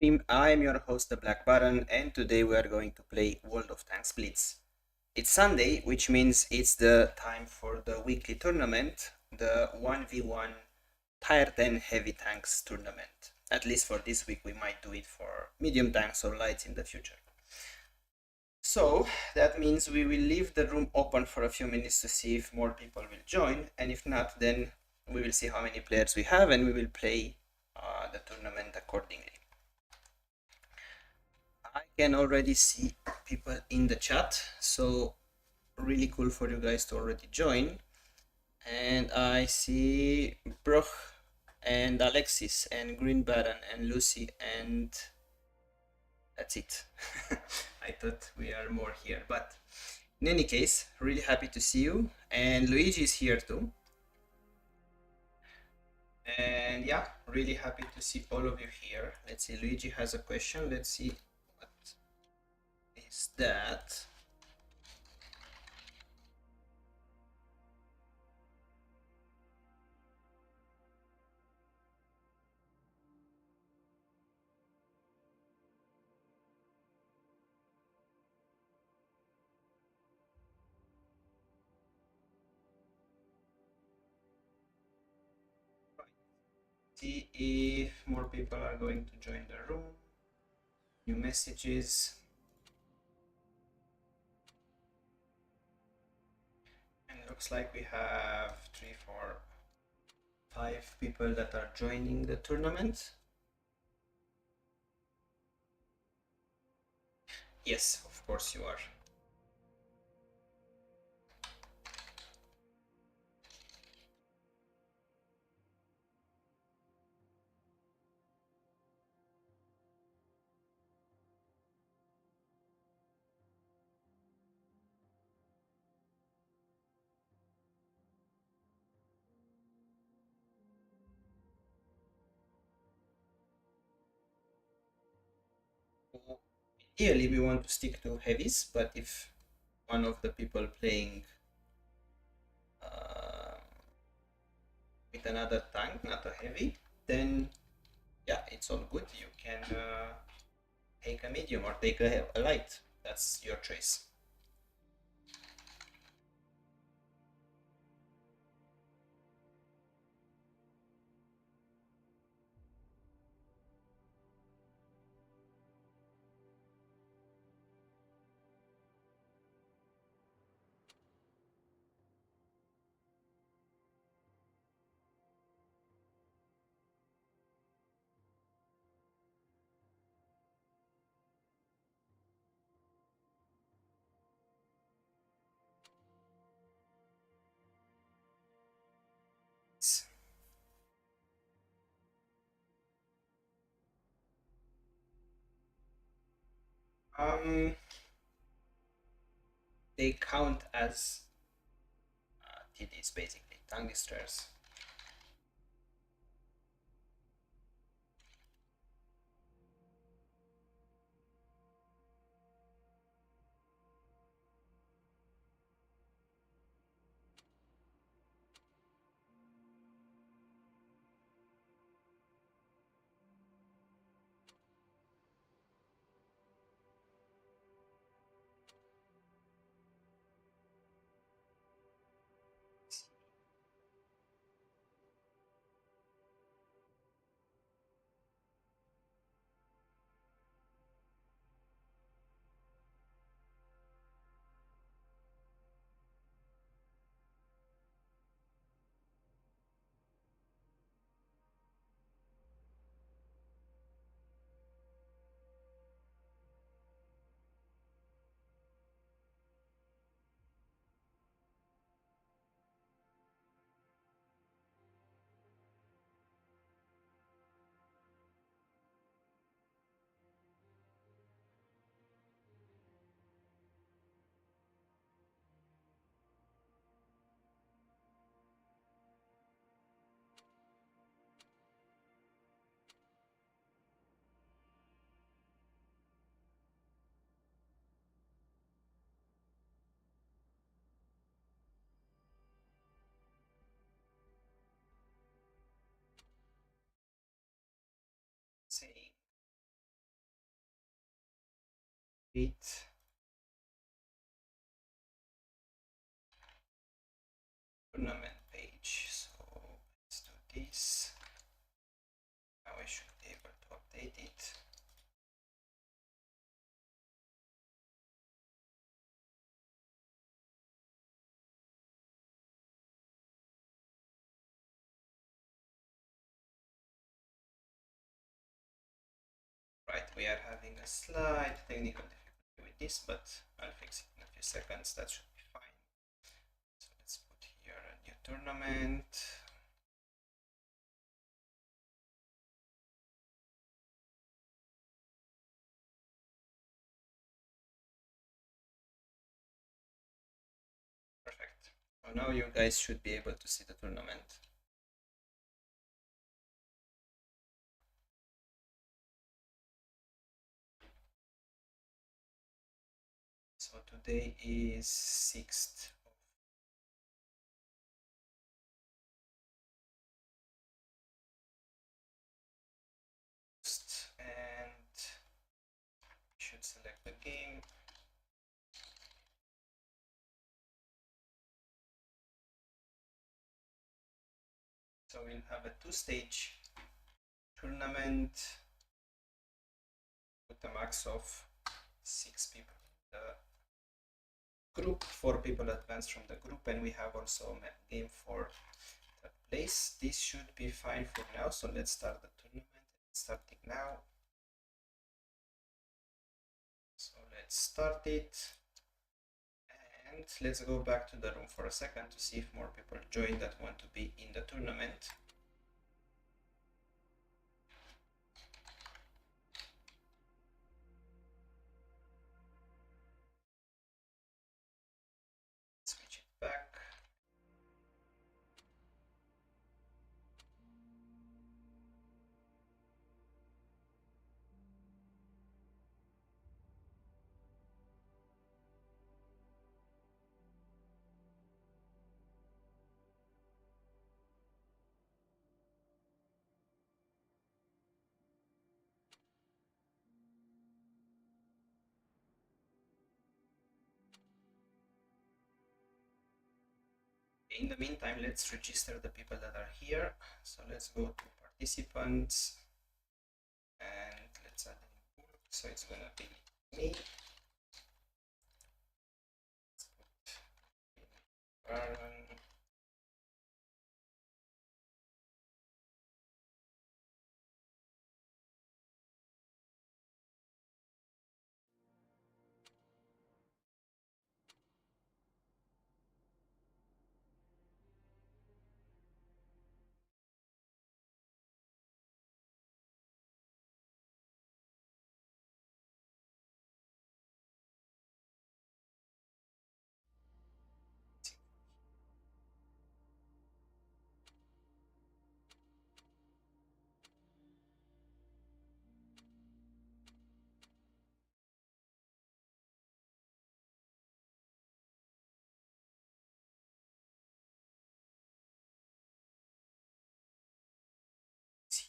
Team, I am your host, the Black Baron, and today we are going to play World of Tanks Blitz. It's Sunday, which means it's the time for the weekly tournament, the 1v1 Tier 10 Heavy Tanks tournament. At least for this week, we might do it for medium tanks or lights in the future. So that means we will leave the room open for a few minutes to see if more people will join, and if not, then we will see how many players we have and we will play the tournament accordingly. I can already see people in the chat, so really cool for you guys to already join. And I see Broch and Alexis and Green Baron and Lucy, and that's it. I thought we are more here, but in any case, really happy to see you. And Luigi is here too. And yeah, really happy to see all of you here. Let's see, Luigi has a question. Let's see what is that. See if more people are going to join the room. New messages. And looks like we have 3, 4, 5 people that are joining the tournament. Yes, of course you are. Ideally, we want to stick to heavies, but if one of the people playing uh, with another tank, not a heavy, then yeah, it's all good. You can take a medium or take a light. That's your choice. Um, they count as TDs basically, tank destroyers. create tournament page. So let's do this. Now I should be able to update it. Right, we are having a slight technical difficulty with this, but I'll fix it in a few seconds. That should be fine. So let's put here a new tournament. Perfect. So now you guys should be able to see the tournament. So today is 6th of August, and we should select the game. So we'll have a 2-stage tournament with a max of 6 people in the group. 4 people advance from the group, and we have also a game for the place. This should be fine for now, so let's start the tournament. It's starting now. So let's start it, and let's go back to the room for a second to see if more people join that want to be in the tournament. Switch it back. In the meantime, let's register the people that are here. So let's go to participants and let's add a new group. So it's gonna be me. Let's put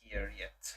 here yet.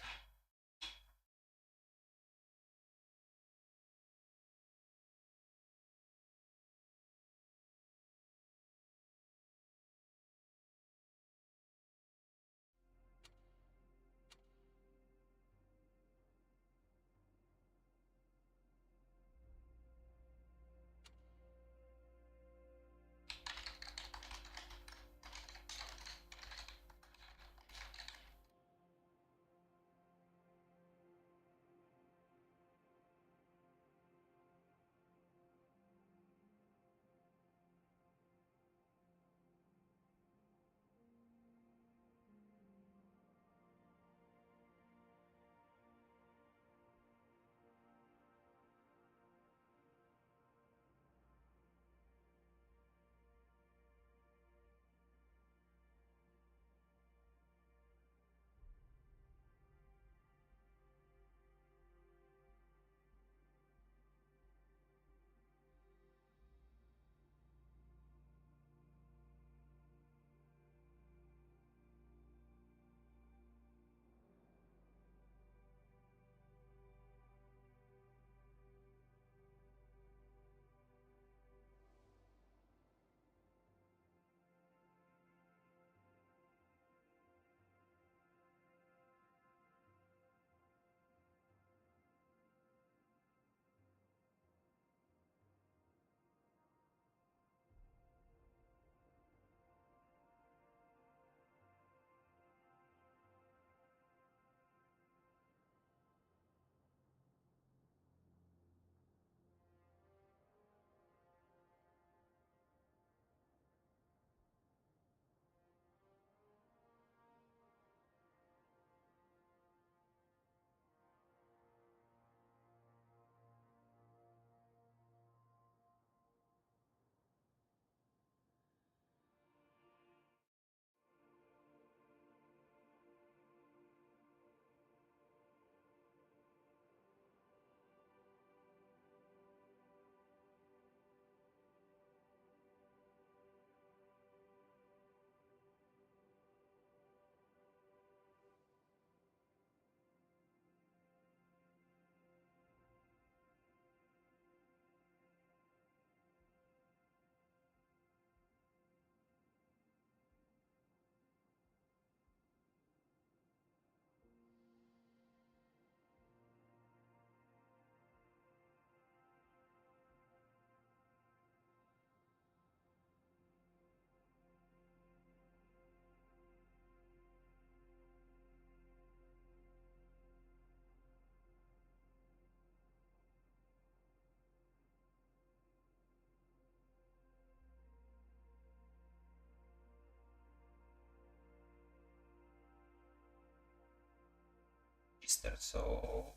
registered. So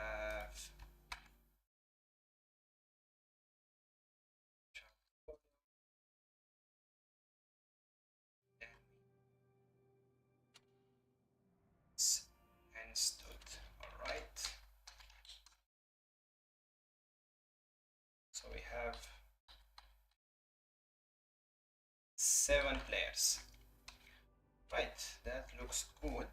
have and stood. All right. So we have 7 players. Right, that looks good.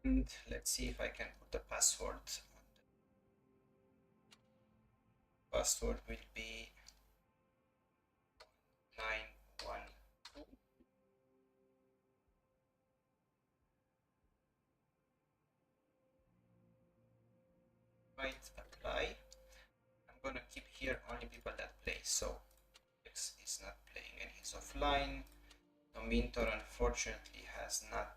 And let's see if I can put the password. Password will be 912. Right, apply. I'm gonna keep here only people that play. So X is not playing and he's offline. Mintor unfortunately has not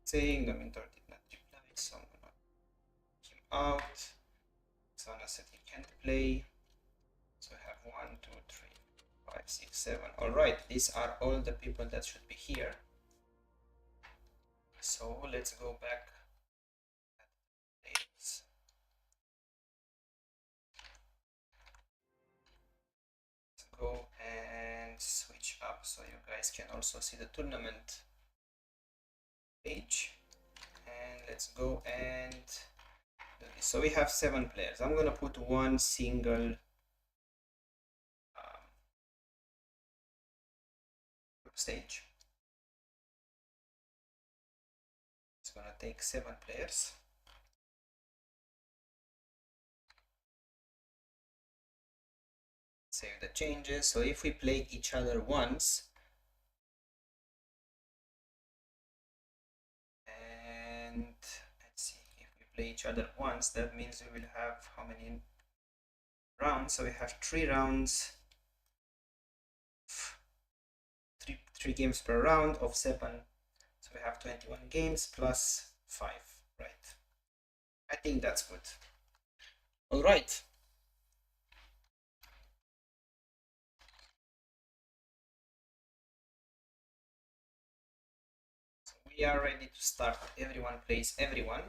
saying the mentor did not reply, so I'm gonna kick him out. Sana said he can't play. So I have 1, 2, 3, 5, 6, 7. Alright, these are all the people that should be here. So let's go back. Let's go and switch up so you guys can also see the tournament page. And let's go and do this. So we have 7 players. I'm gonna put one single group stage. It's gonna take 7 players. Save the changes. So if we play each other once, and let's see, if we play each other once, that means we will have how many rounds? So we have 3 rounds, 3 games per round of 7. So we have 21 games plus 5, right? I think that's good. All right. So we are ready to start. Everyone plays everyone.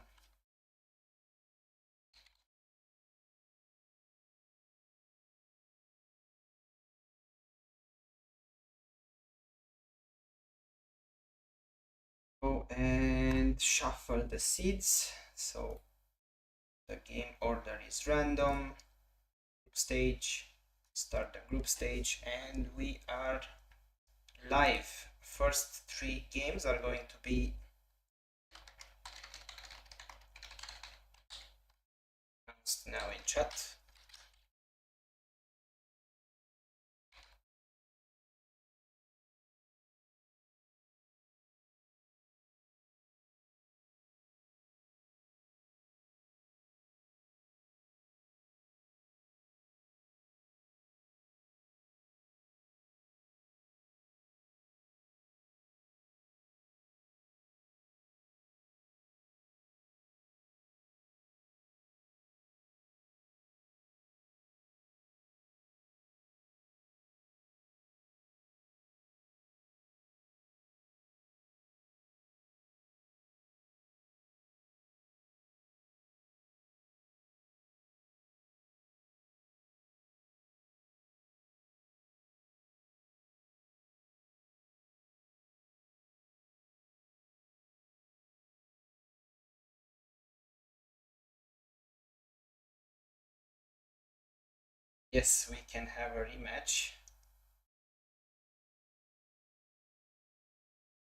Go and shuffle the seeds. So the game order is random. Group stage, start the group stage, and we are live. First 3 games are going to be announced now in chat. Yes, we can have a rematch.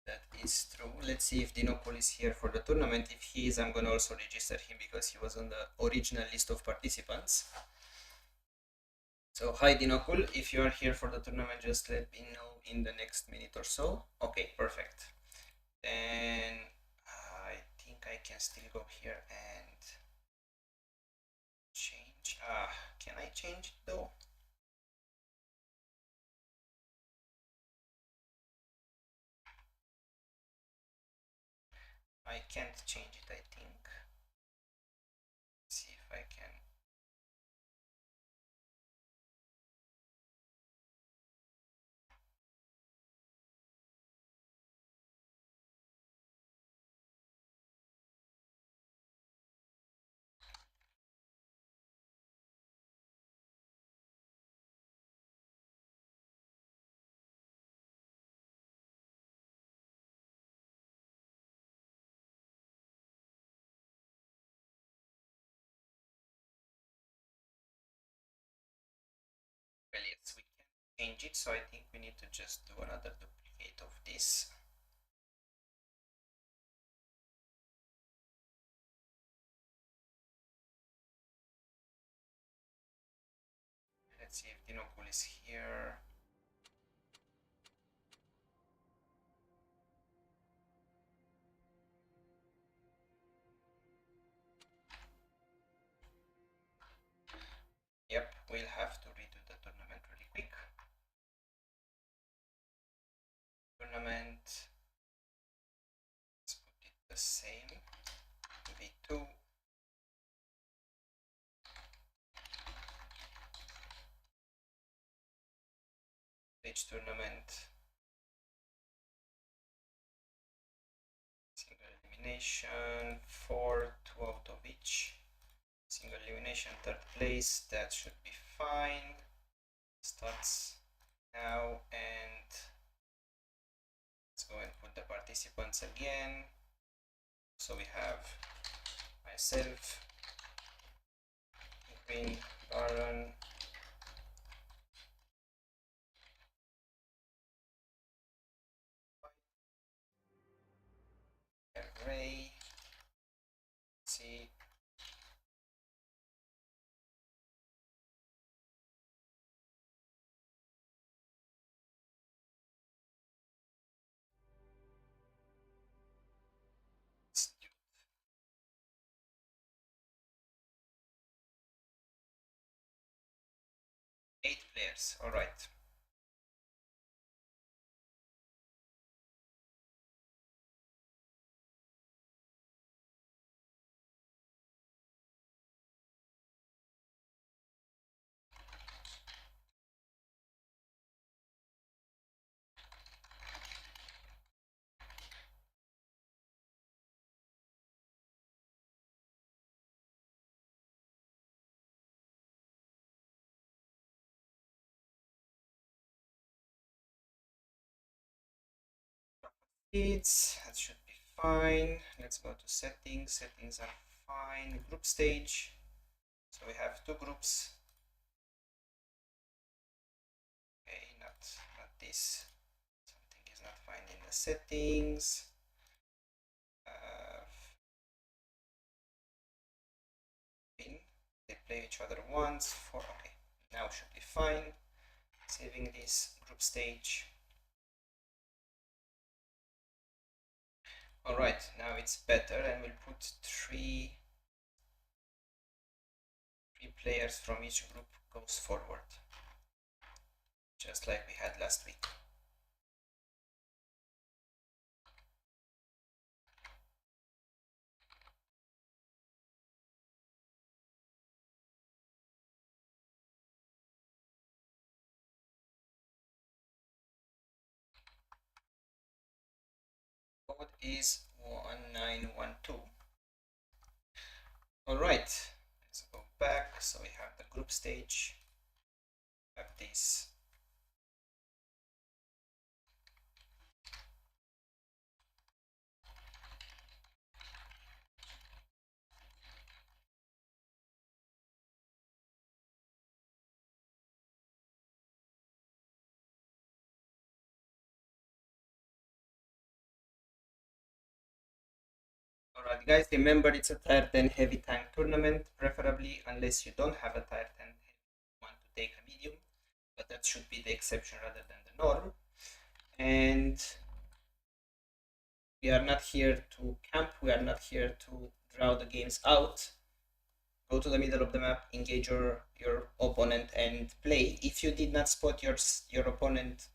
The that is true. Let's see if Dinopol is here for the tournament. If he is, I'm gonna also register him because he was on the original list of participants. So hi Dinopol, if you are here for the tournament, just let me know in the next minute or so. Okay, perfect. Then I think I can still go here and change. Can I change it though? I can't change it, I think. Let's see if I can. Well, yes, we can change it, so I think we need to just do another duplicate of this. Let's see if Dinopol is here. Yep, we'll have to redo the tournament really quick. Tournament, let's put it the same, V2. Stage tournament, single elimination, 4, 2 out of each. Single elimination, third place, that should be fine. Starts now, and let's go and put the participants again. So we have myself, Queen, Baron, Ray, see, Stu. 8 players, alright. That should be fine. Let's go to settings. Settings are fine. Group stage. So we have 2 groups. Okay, not this. Something is not fine in the settings. They play each other once. For okay, now should be fine. Saving this group stage. Alright, now it's better, and we'll put three players from each group goes forward, just like we had last week. Code is 1912. Alright, let's go back. So we have the group stage, have this. But guys, remember it's a tier 10 heavy tank tournament, preferably unless you don't have a tier 10 heavy, you want to take a medium, but that should be the exception rather than the norm. And we are not here to camp, we are not here to draw the games out. Go to the middle of the map, engage your opponent and play. If you did not spot your opponent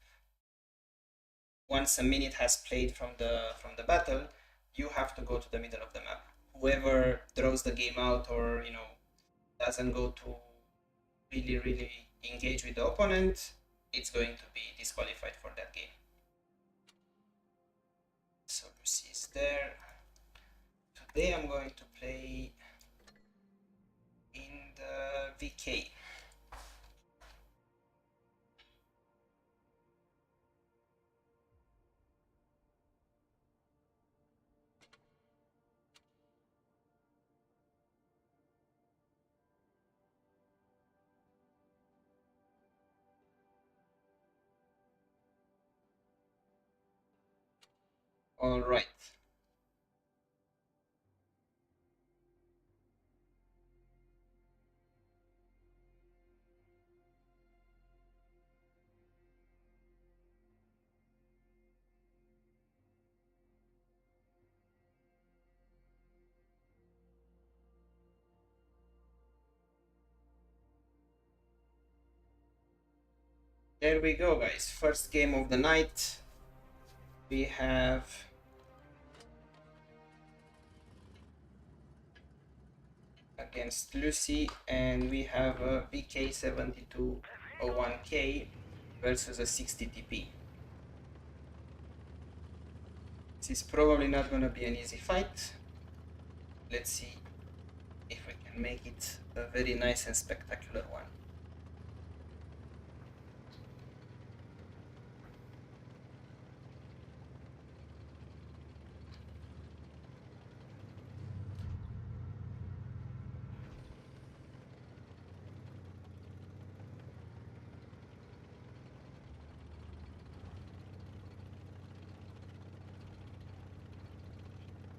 once a minute has played from the battle, you have to go to the middle of the map. Whoever draws the game out or doesn't go to really engage with the opponent, it's going to be disqualified for that game. So Lucy is there. Today I'm going to play in the VK. All right. There we go, guys. First game of the night. We have against Lucy, and we have a VK7201K versus a 60 TP. This is probably not going to be an easy fight. Let's see if we can make it a very nice and spectacular one.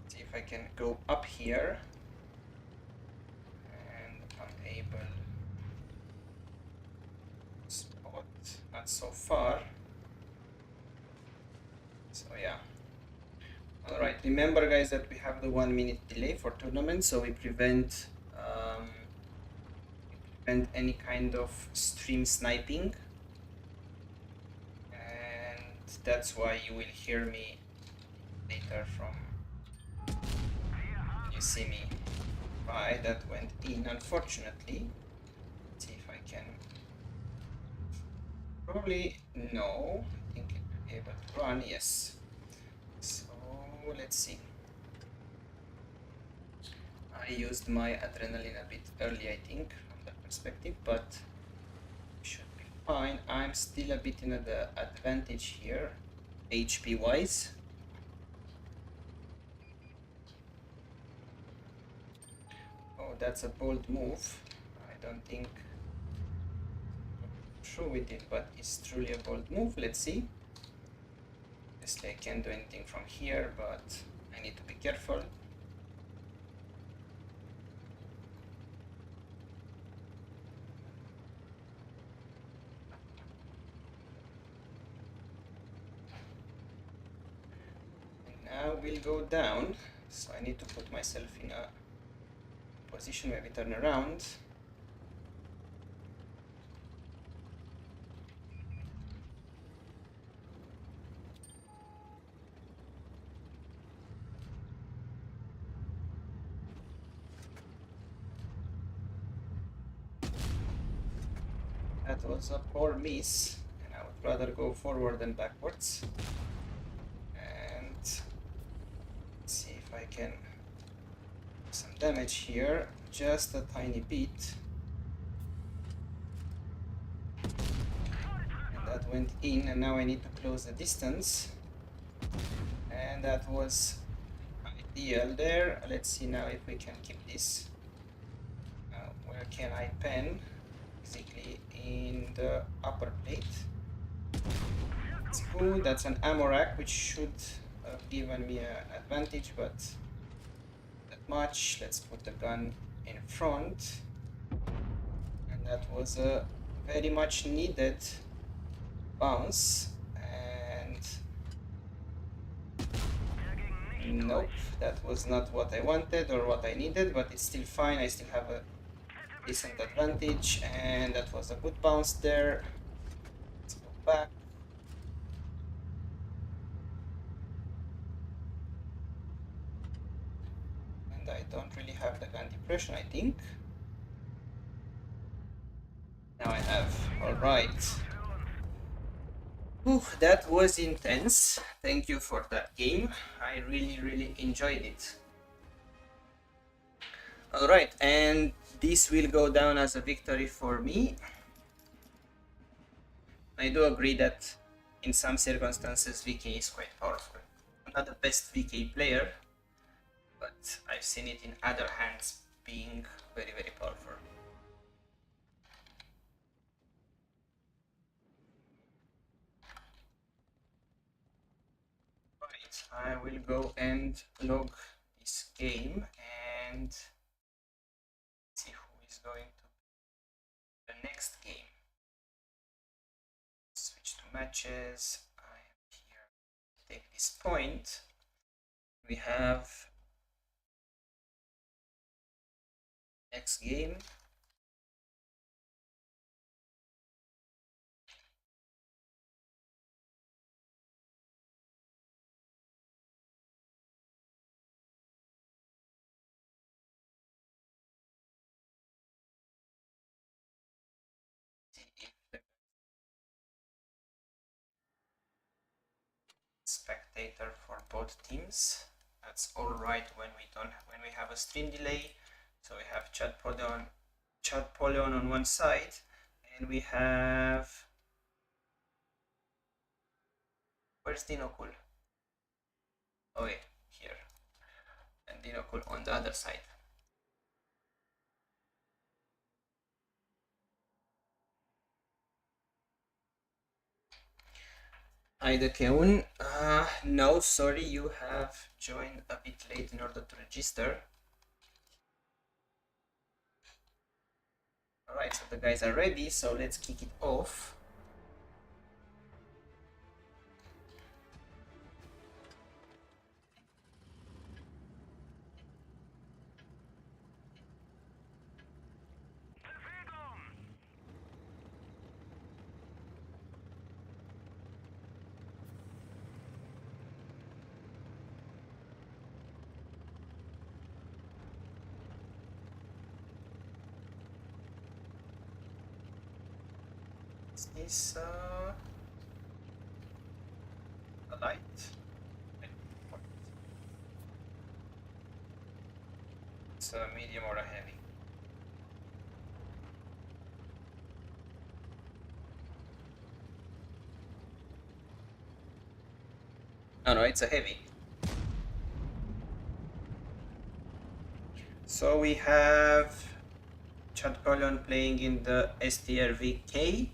See if I can go up here, and I'm able to spot, not so far. So yeah. Alright, remember guys that we have the 1 minute delay for tournaments, so we prevent any kind of stream sniping, and that's why you will hear me later from you see me. Right, that went in unfortunately. Let's see if I can. Probably no. I think I'm able to run, yes. So let's see. I used my adrenaline a bit early, I think, from that perspective, but should be fine. I'm still a bit in the advantage here, HP wise. Oh, that's a bold move. I don't think through with it, but it's truly a bold move. Let's see. Obviously I can't do anything from here, but I need to be careful. Now we'll go down, so I need to put myself in a position where we turn around. That was a poor miss, and I would rather go forward than backwards. And let's see if I can do some damage here, just a tiny bit. And that went in, and now I need to close the distance. And that was ideal there. Let's see now if we can keep this. Where can I pen? Basically in the upper plate. It's good. That's an ammo rack, which should have given me an advantage, but much. Let's put the gun in front. And that was a very much needed bounce. And nope, that was not what I wanted or what I needed, but it's still fine. I still have a decent advantage, and that was a good bounce there. Let's go back. And I don't really have the gun depression, I think. Now I have. Alright. That was intense. Thank you for that game. I really enjoyed it. Alright, and this will go down as a victory for me. I do agree that in some circumstances VK is quite powerful. I'm not the best VK player, but I've seen it in other hands being very powerful. Right, I will go and log this game and see who is going to be the next game. Switch to matches. I am here to take this point. We have next game. Spectator for both teams. That's all right when we have a stream delay. So we have Chad Poleon on one side, and we have, where's Dinokul? Oh wait, here, and Dinokul on the other side. Aida Keun, no, sorry, you have joined a bit late in order to register. Alright, so the guys are ready, so let's kick it off. Is a light? It's a medium or a heavy? Oh no, it's a heavy. So we have Chad Poleon playing in the STRVK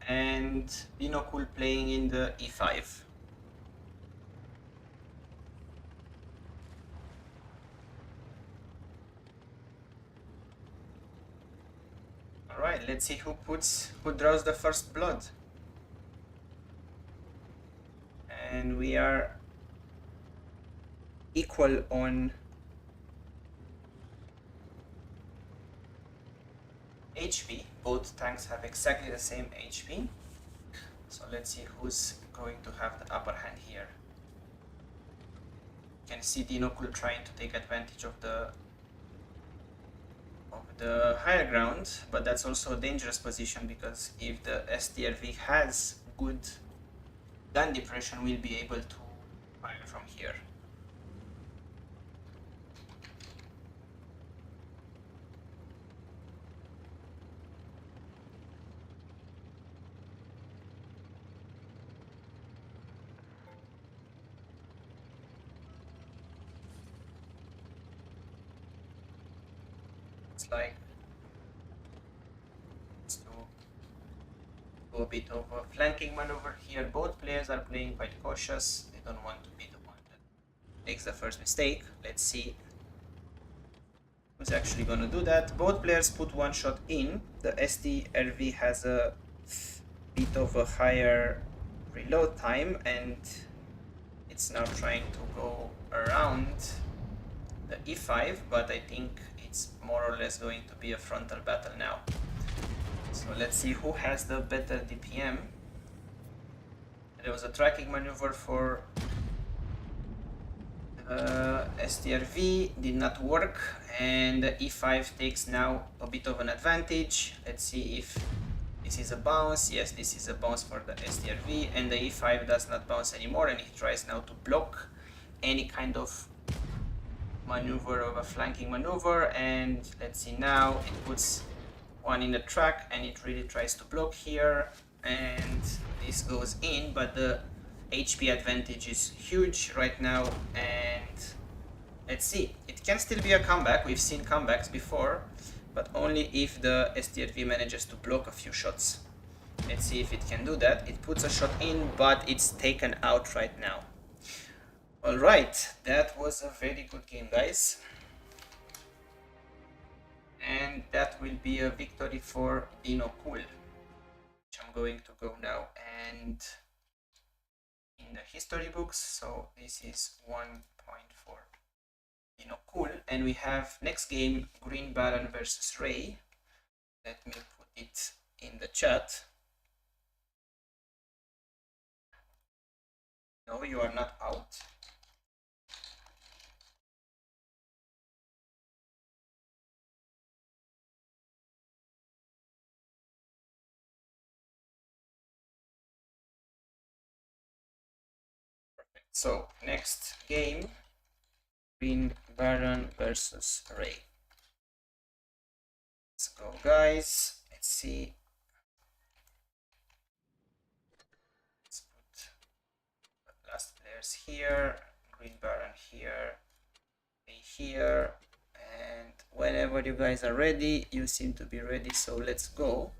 and Binokul playing in the E5. Alright, let's see who draws the first blood. And we are equal on HP. Both tanks have exactly the same HP. So let's see who's going to have the upper hand here. You can see Dinokul trying to take advantage of the higher ground, but that's also a dangerous position because if the STRV has good gun depression, we'll be able to fire from here. Like, let's do a bit of a flanking maneuver here. Both players are playing quite cautious. They don't want to be the one that makes the first mistake. Let's see Who's actually gonna do that? Both players put one shot in. The STRV has a bit of a higher reload time, and it's now trying to go around the E5, but I think it's more or less going to be a frontal battle now. So let's see who has the better DPM. There was a tracking maneuver for STRV, did not work, and the E5 takes now a bit of an advantage. Let's see if this is a bounce. Yes, this is a bounce for the STRV, and the E5 does not bounce anymore, and he tries now to block any kind of maneuver of a flanking maneuver. And let's see, now it puts one in the track and it really tries to block here, and this goes in, but the HP advantage is huge right now. And let's see, it can still be a comeback. We've seen comebacks before, but only if the STRV manages to block a few shots. Let's see if it can do that. It puts a shot in, but it's taken out right now. Alright, that was a very good game, guys. And that will be a victory for Dino Cool, which I'm going to go now and in the history books. So this is 1.4 Dino Cool, and we have next game Green Baron versus Ray. Let me put it in the chat. No, you are not out. Perfect. So next game, Green Baron versus Ray. Let's go, guys. Let's see. Let's put the last players here. Green Baron here. Ray here. And whenever you guys are ready, you seem to be ready. So let's go.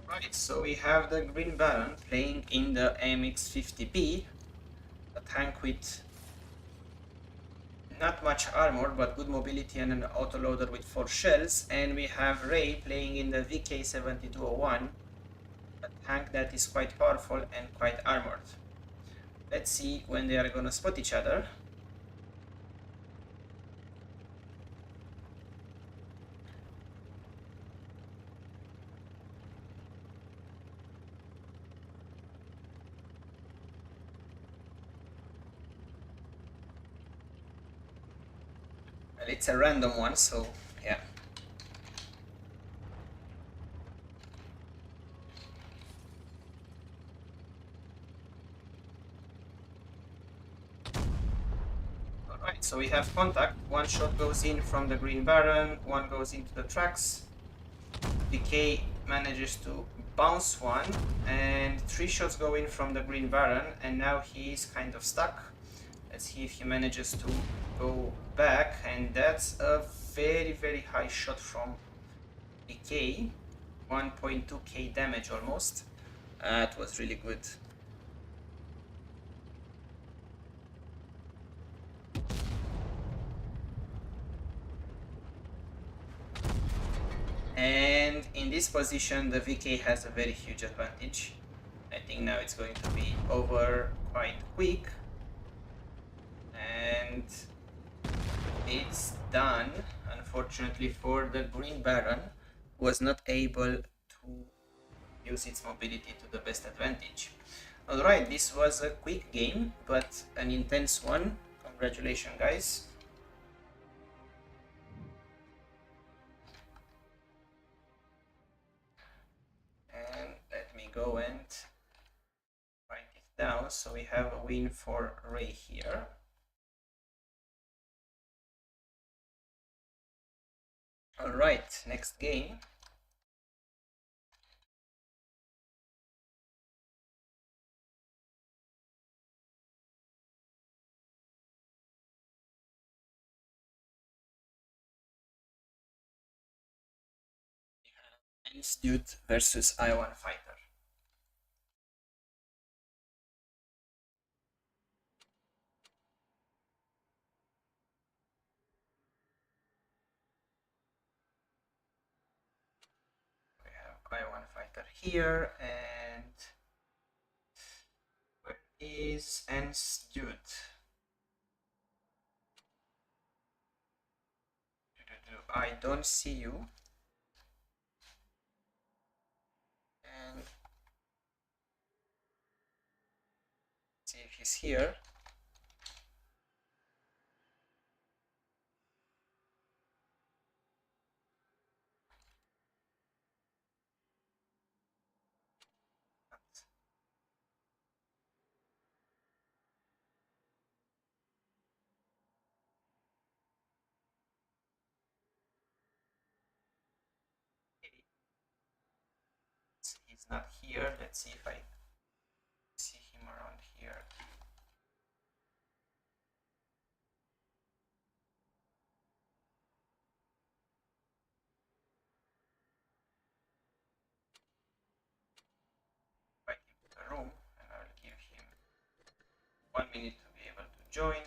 Right, so we have the Green Baron playing in the MX-50B, a tank with not much armor but good mobility and an autoloader with 4 shells, and we have Ray playing in the VK-7201, a tank that is quite powerful and quite armored. Let's see when they are gonna spot each other. Well, it's a random one, so yeah. Alright, so we have contact. One shot goes in from the Green Baron, one goes into the tracks. VK manages to bounce one, and 3 shots go in from the Green Baron, and now he is kind of stuck. Let's see if he manages to go back, and that's a very high shot from VK. 1.2k damage almost. That was really good. And in this position, the VK has a very huge advantage. I think now it's going to be over quite quick. And it's done. Unfortunately for the Green Baron, was not able to use its mobility to the best advantage. Alright, this was a quick game, but an intense one. Congratulations, guys. And let me go and write it down, so we have a win for Ray here. Alright, next game. Institute versus I1 Fighter. We have I1 Fighter here, and where is Institute? I don't see you. And see if he's here. He's not here. Let's see if I see him around here. Invite him to the room, and I'll give him 1 minute to be able to join.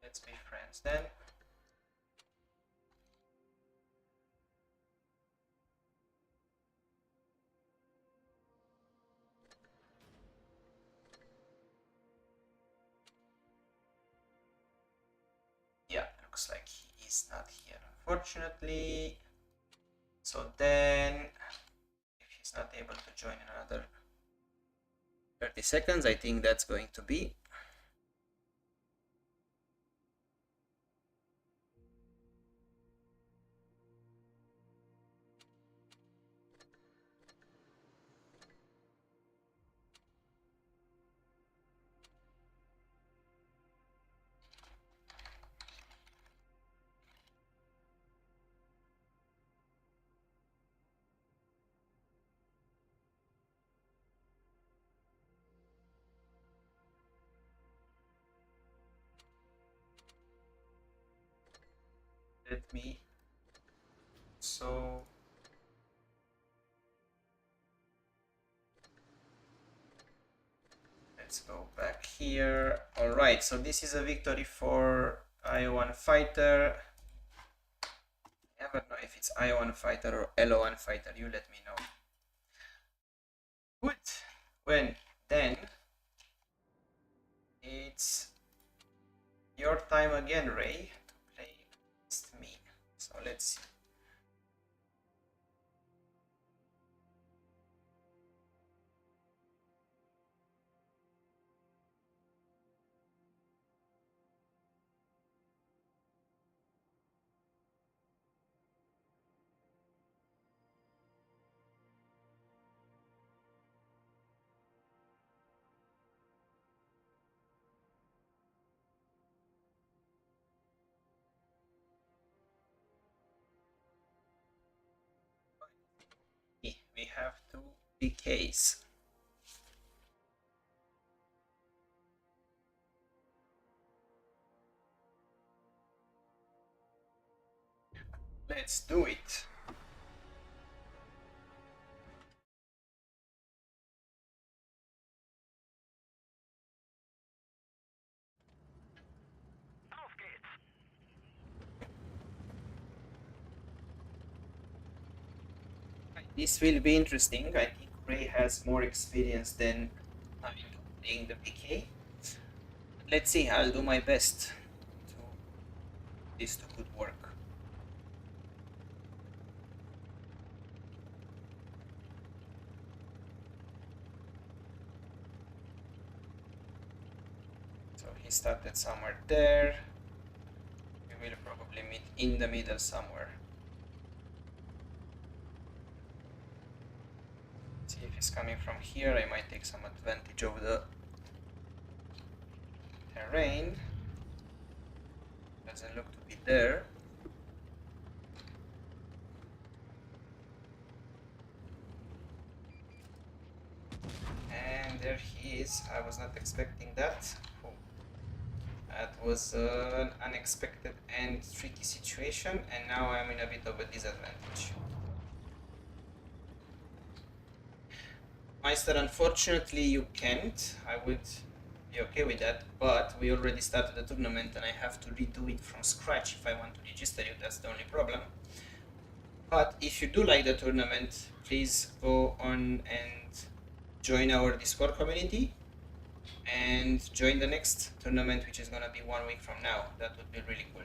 Let's be friends then. Yeah, looks like he is not here, unfortunately. So then, if he's not able to join in another 30 seconds, I think that's going to be. Let me. So. Let's go back here. Alright, so this is a victory for I1 Fighter. I never know if it's I1 Fighter or LO1 Fighter. You let me know. Good. When then it's your time again, Ray, to play against me. So let's see. We have two PKs. Let's do it. This will be interesting. I think Ray has more experience than playing the PK. Let's see, I'll do my best to this to good work. So he started somewhere there. We will probably meet in the middle somewhere. He's coming from here. I might take some advantage of the terrain. Doesn't look to be there. And there he is. I was not expecting that. Oh. That was an unexpected and tricky situation, and now I'm in a bit of a disadvantage. Meister, unfortunately you can't. I would be okay with that, but we already started the tournament and I have to redo it from scratch if I want to register you. That's the only problem. But if you do like the tournament, please go on and join our Discord community and join the next tournament, which is gonna be 1 week from now. That would be really cool.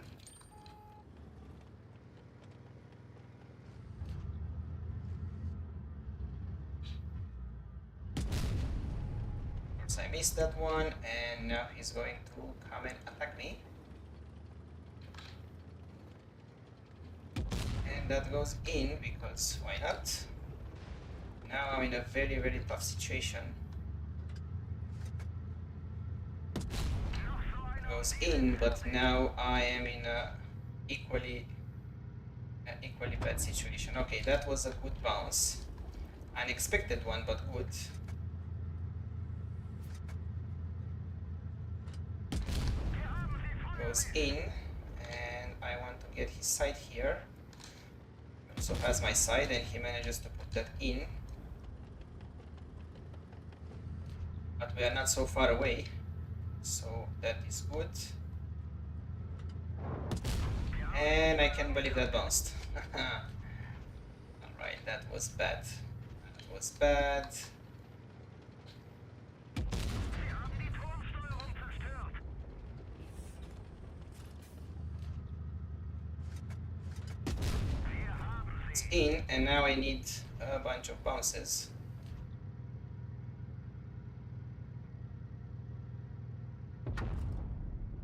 Of course, I missed that one, and now he's going to come and attack me. And that goes in because why not? Now I'm in a very, very tough situation. It goes in, but now I am in a equally bad situation. Okay, that was a good bounce. Unexpected one, but good. Goes in, and I want to get his side here. Also has my side, and he manages to put that in. But we are not so far away, so that is good. And I can't believe that bounced. Alright, that was bad. That was bad. It's in, and now I need a bunch of bounces.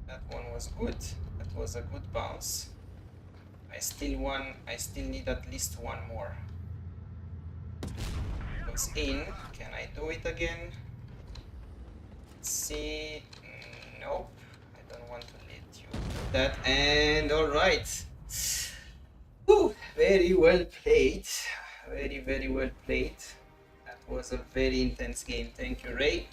That one was good. That was a good bounce. I still need at least one more. Goes in. Can I do it again? Let's see. Nope. I don't want to let you do that. And alright. Very well played. Very, very well played. That was a very intense game. Thank you, Ray.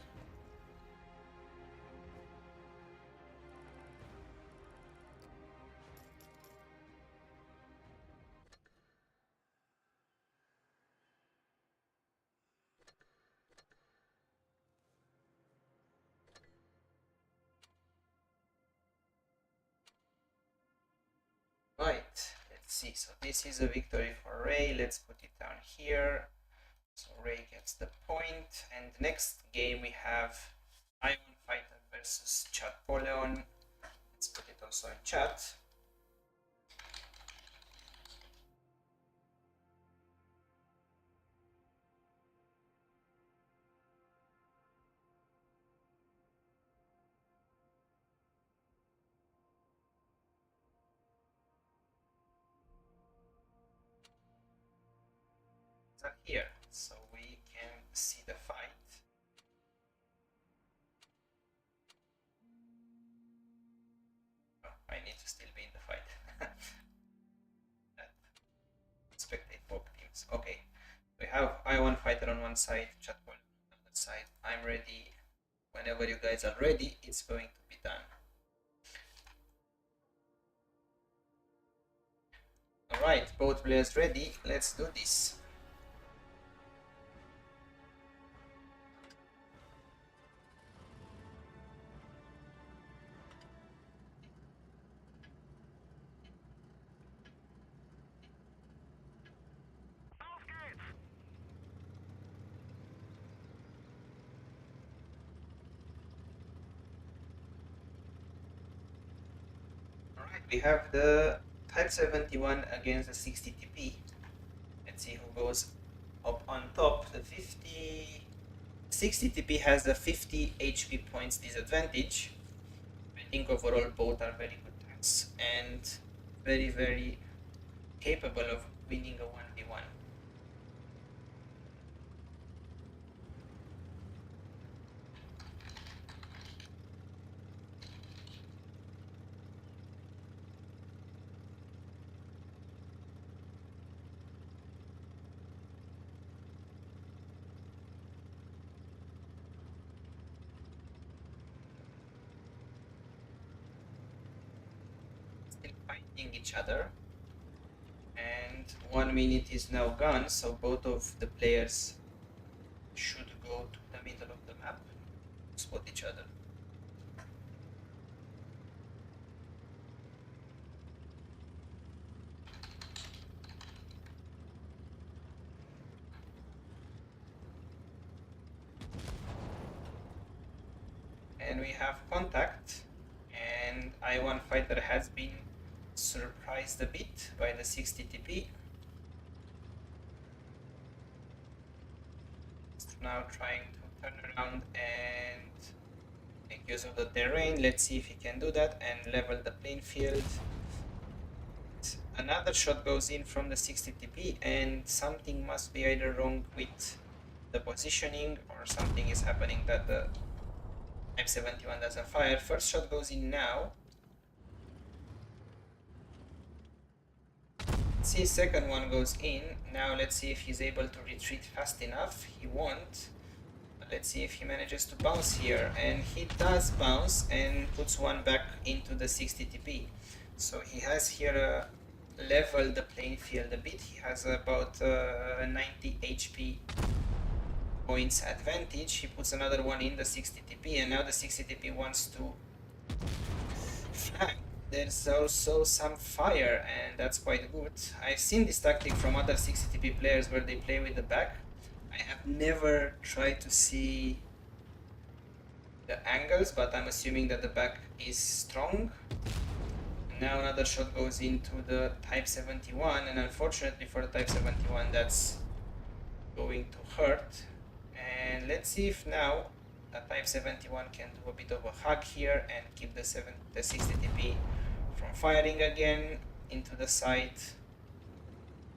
Right, let's see. So this is a victory for Ray. Let's put it down here. So Ray gets the point. And next game we have Iron Fighter versus Chat Poleon. Let's put it also in chat. Here, so we can see the fight. Oh, I need to still be in the fight. Spectate both teams. Okay, we have I1 Fighter on one side, Chat Poleon on that side. I'm ready. Whenever you guys are ready, it's going to be done. Alright, both players ready. Let's do this. We have the Type 71 against the 60 TP. Let's see who goes up on top. The 60 TP has the 50 HP points disadvantage. I think overall both are very good tanks and very, very capable of winning a 1v1. still fighting each other. And 1 minute is now gone, so both of the players should go to the middle of the map to spot each other. And we have contact, and I1 fighter has been surprised a bit by the 60 TP. Now trying to turn around and make use of the terrain. Let's see if he can do that and level the playing field. Another shot goes in from the 60 TP, and something must be either wrong with the positioning or something is happening that the Type 71 doesn't fire. First shot goes in now. Let's see, second one goes in. Now let's see if he's able to retreat fast enough. He won't. But let's see if he manages to bounce here. And he does bounce and puts one back into the 60 TP. So he has here leveled the playing field a bit. He has about 90 HP points advantage. He puts another one in the 60 TP, and now the 60 TP wants to flank. There's also some fire, and that's quite good. I've seen this tactic from other 60 TP players where they play with the back. I have never tried to see the angles, but I'm assuming that the back is strong. Now another shot goes into the Type 71, and unfortunately for the Type 71 that's going to hurt. And let's see if now the Type 71 can do a bit of a hug here and keep the 60 TP from firing again into the site.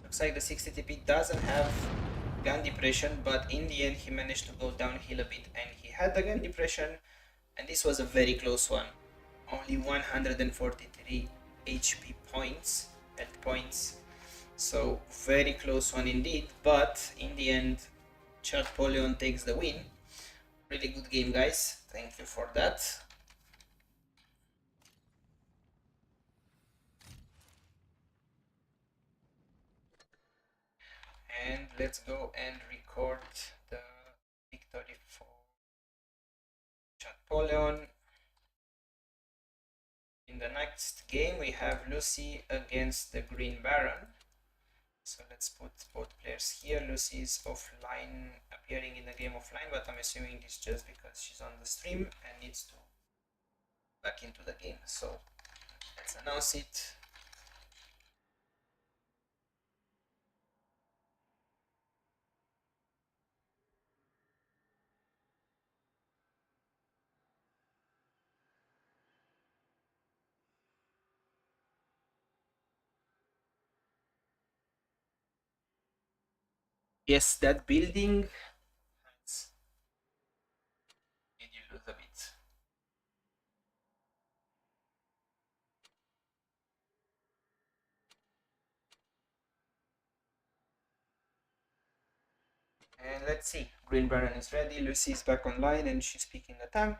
Looks like the 60 TP doesn't have gun depression, but in the end he managed to go downhill a bit and he had the gun depression, and this was a very close one. Only 143 HP points, health points. So very close one indeed, but in the end Napoleon takes the win. Really good game, guys. Thank you for that. And let's go and record the victory for Napoleon. In the next game we have Lucy against the Green Baron. So let's put both players here. Lucy is offline, appearing in the game offline, but I'm assuming this just because she's on the stream and needs to back into the game. So let's announce it. Yes, that building made you lose a bit. And let's see, Green Baron is ready, Lucy is back online and she's picking the tank.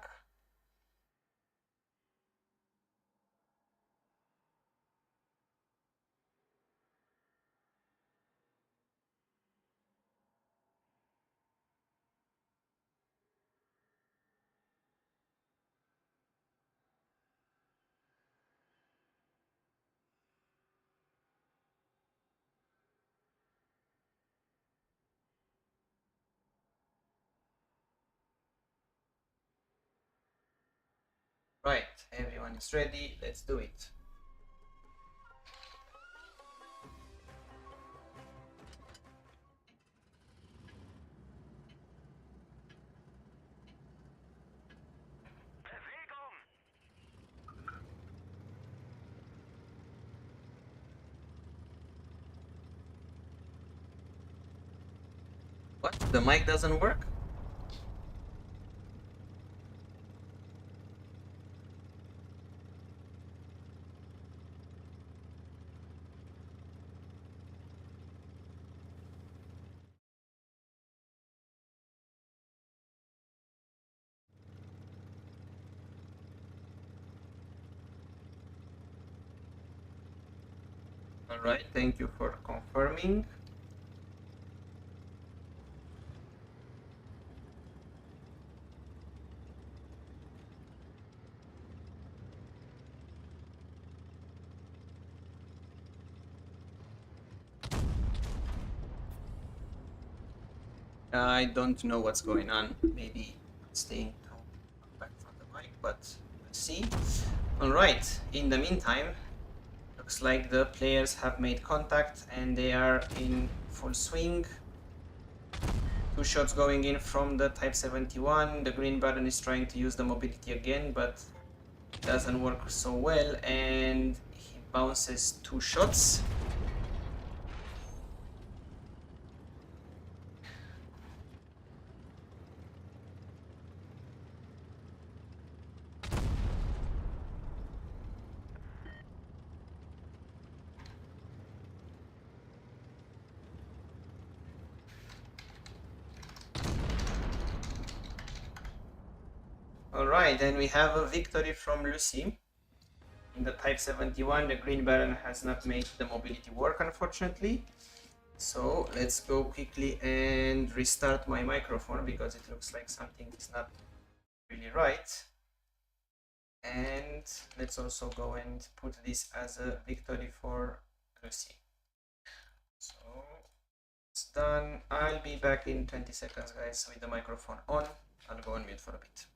Right, everyone is ready, let's do it. What? The mic doesn't work? All right, thank you for confirming. I don't know what's going on. Maybe I'm staying too back from the mic, but let's see. All right, in the meantime, looks like the players have made contact and they are in full swing. Two shots going in from the Type 71. The Green Baron is trying to use the mobility again, but doesn't work so well, and he bounces two shots. Alright, then we have a victory from Lucy. In the Type 71, the Green Baron has not made the mobility work, unfortunately. So let's go quickly and restart my microphone because it looks like something is not really right. And let's also go and put this as a victory for Lucy. So it's done. I'll be back in 20 seconds, guys, with the microphone on. I'll go on mute for a bit.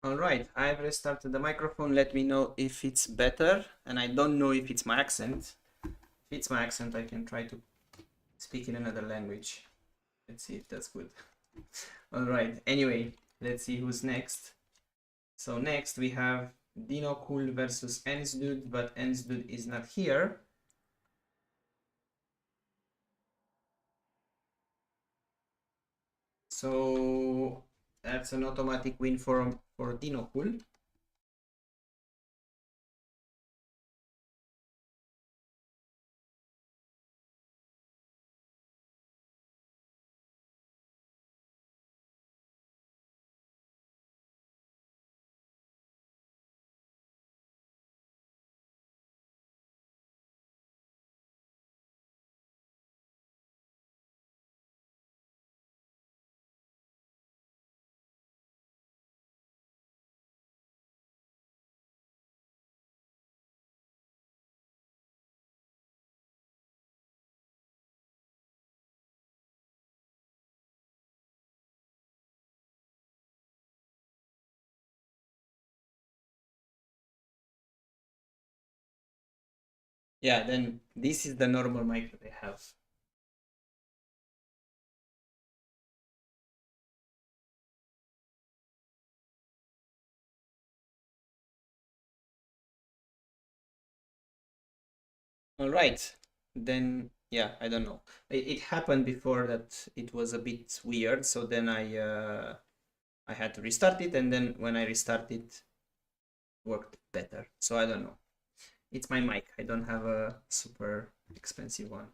All right, I've restarted the microphone. Let me know if it's better. And I don't know if it's my accent. If it's my accent, I can try to speak in another language. Let's see if that's good. All right, anyway, let's see who's next. So next we have Dino Cool versus Ensdude, but Ensdude is not here. So that's an automatic win for Dino Cool. Yeah, then this is the normal mic that I have. All right, then yeah, I don't know. It happened before that it was a bit weird, so then I had to restart it, and then when I restarted, it worked better. So I don't know. It's my mic. I don't have a super expensive one.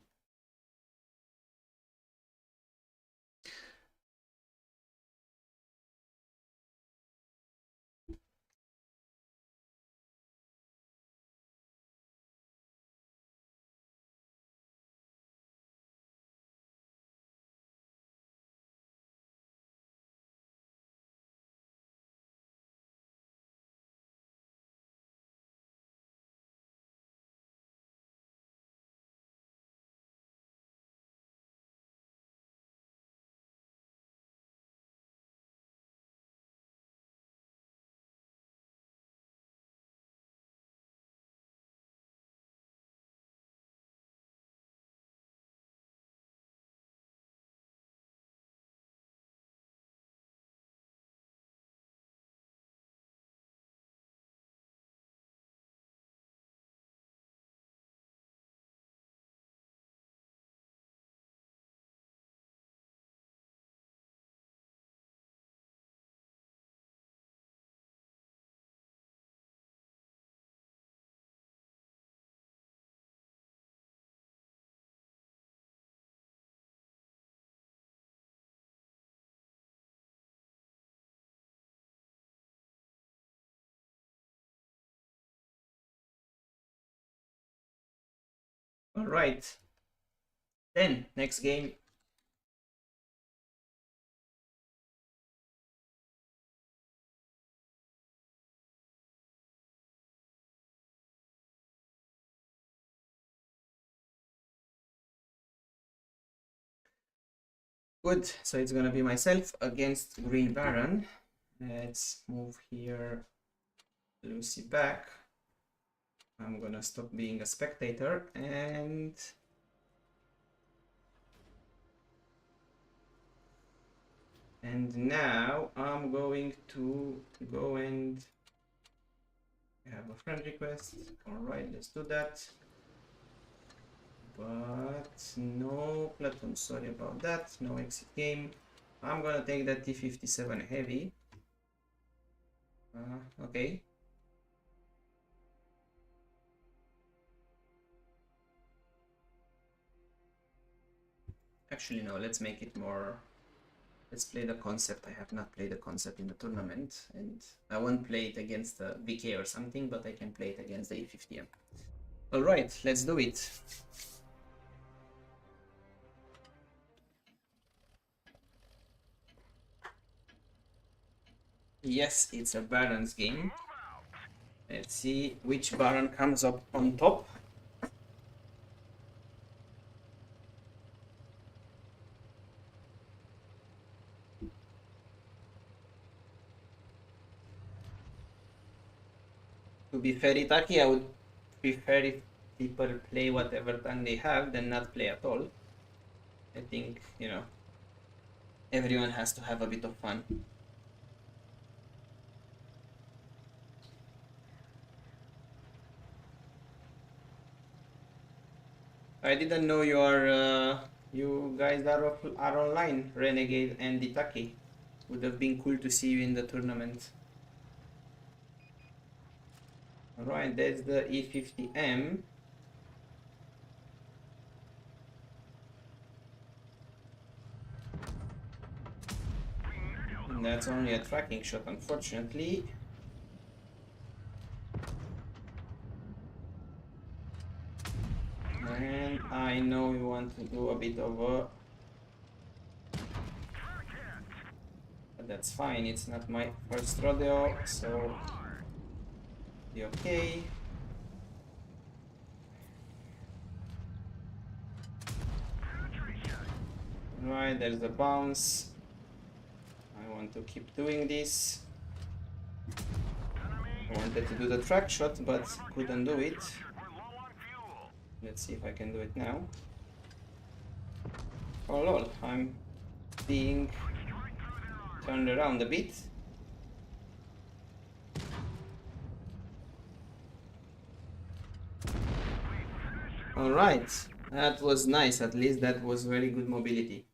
All right. Then next game. Good. So it's gonna be myself against Green Baron. Let's move here Lucy back. I'm gonna stop being a spectator and now I'm going to go and have a friend request. All right, let's do that. But no platoon, sorry about that. No exit game. I'm gonna take that T-57 heavy. Okay. Actually, no, let's make it more. Let's play the concept. I have not played the concept in the tournament, and I won't play it against the VK or something, but I can play it against the A50M. All right, let's do it. Yes, it's a Baron's game. Let's see which Baron comes up on top. To be fair, Itaki, I would prefer if people play whatever tank they have than not play at all. I think, you know, everyone has to have a bit of fun. I didn't know you guys are online, Renegade and Itaki. Would have been cool to see you in the tournament. Alright, that's the E50M. And that's only a tracking shot, unfortunately. And I know you want to do a bit of a... But that's fine, it's not my first rodeo, so... Be okay. Right, there's the bounce. I want to keep doing this. I wanted to do the track shot, but couldn't do it. Let's see if I can do it now. Oh lol, I'm being turned around a bit. Alright, that was nice, at least that was very good mobility.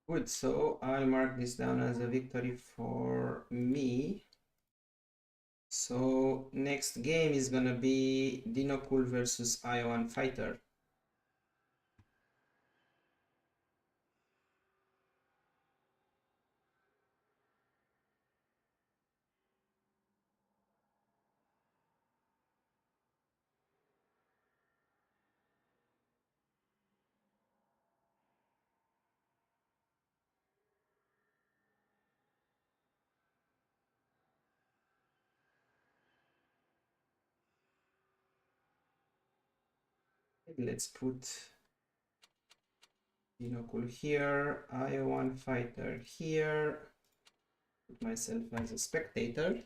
Good, so I'll mark this down as a victory for me. So next game is gonna be Dino Cool versus Iowan Fighter. Let's put Dino Cool here, Iowan Fighter here. Put myself as a spectator.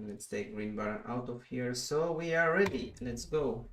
Let's take Green Baron out of here. So we are ready. Let's go.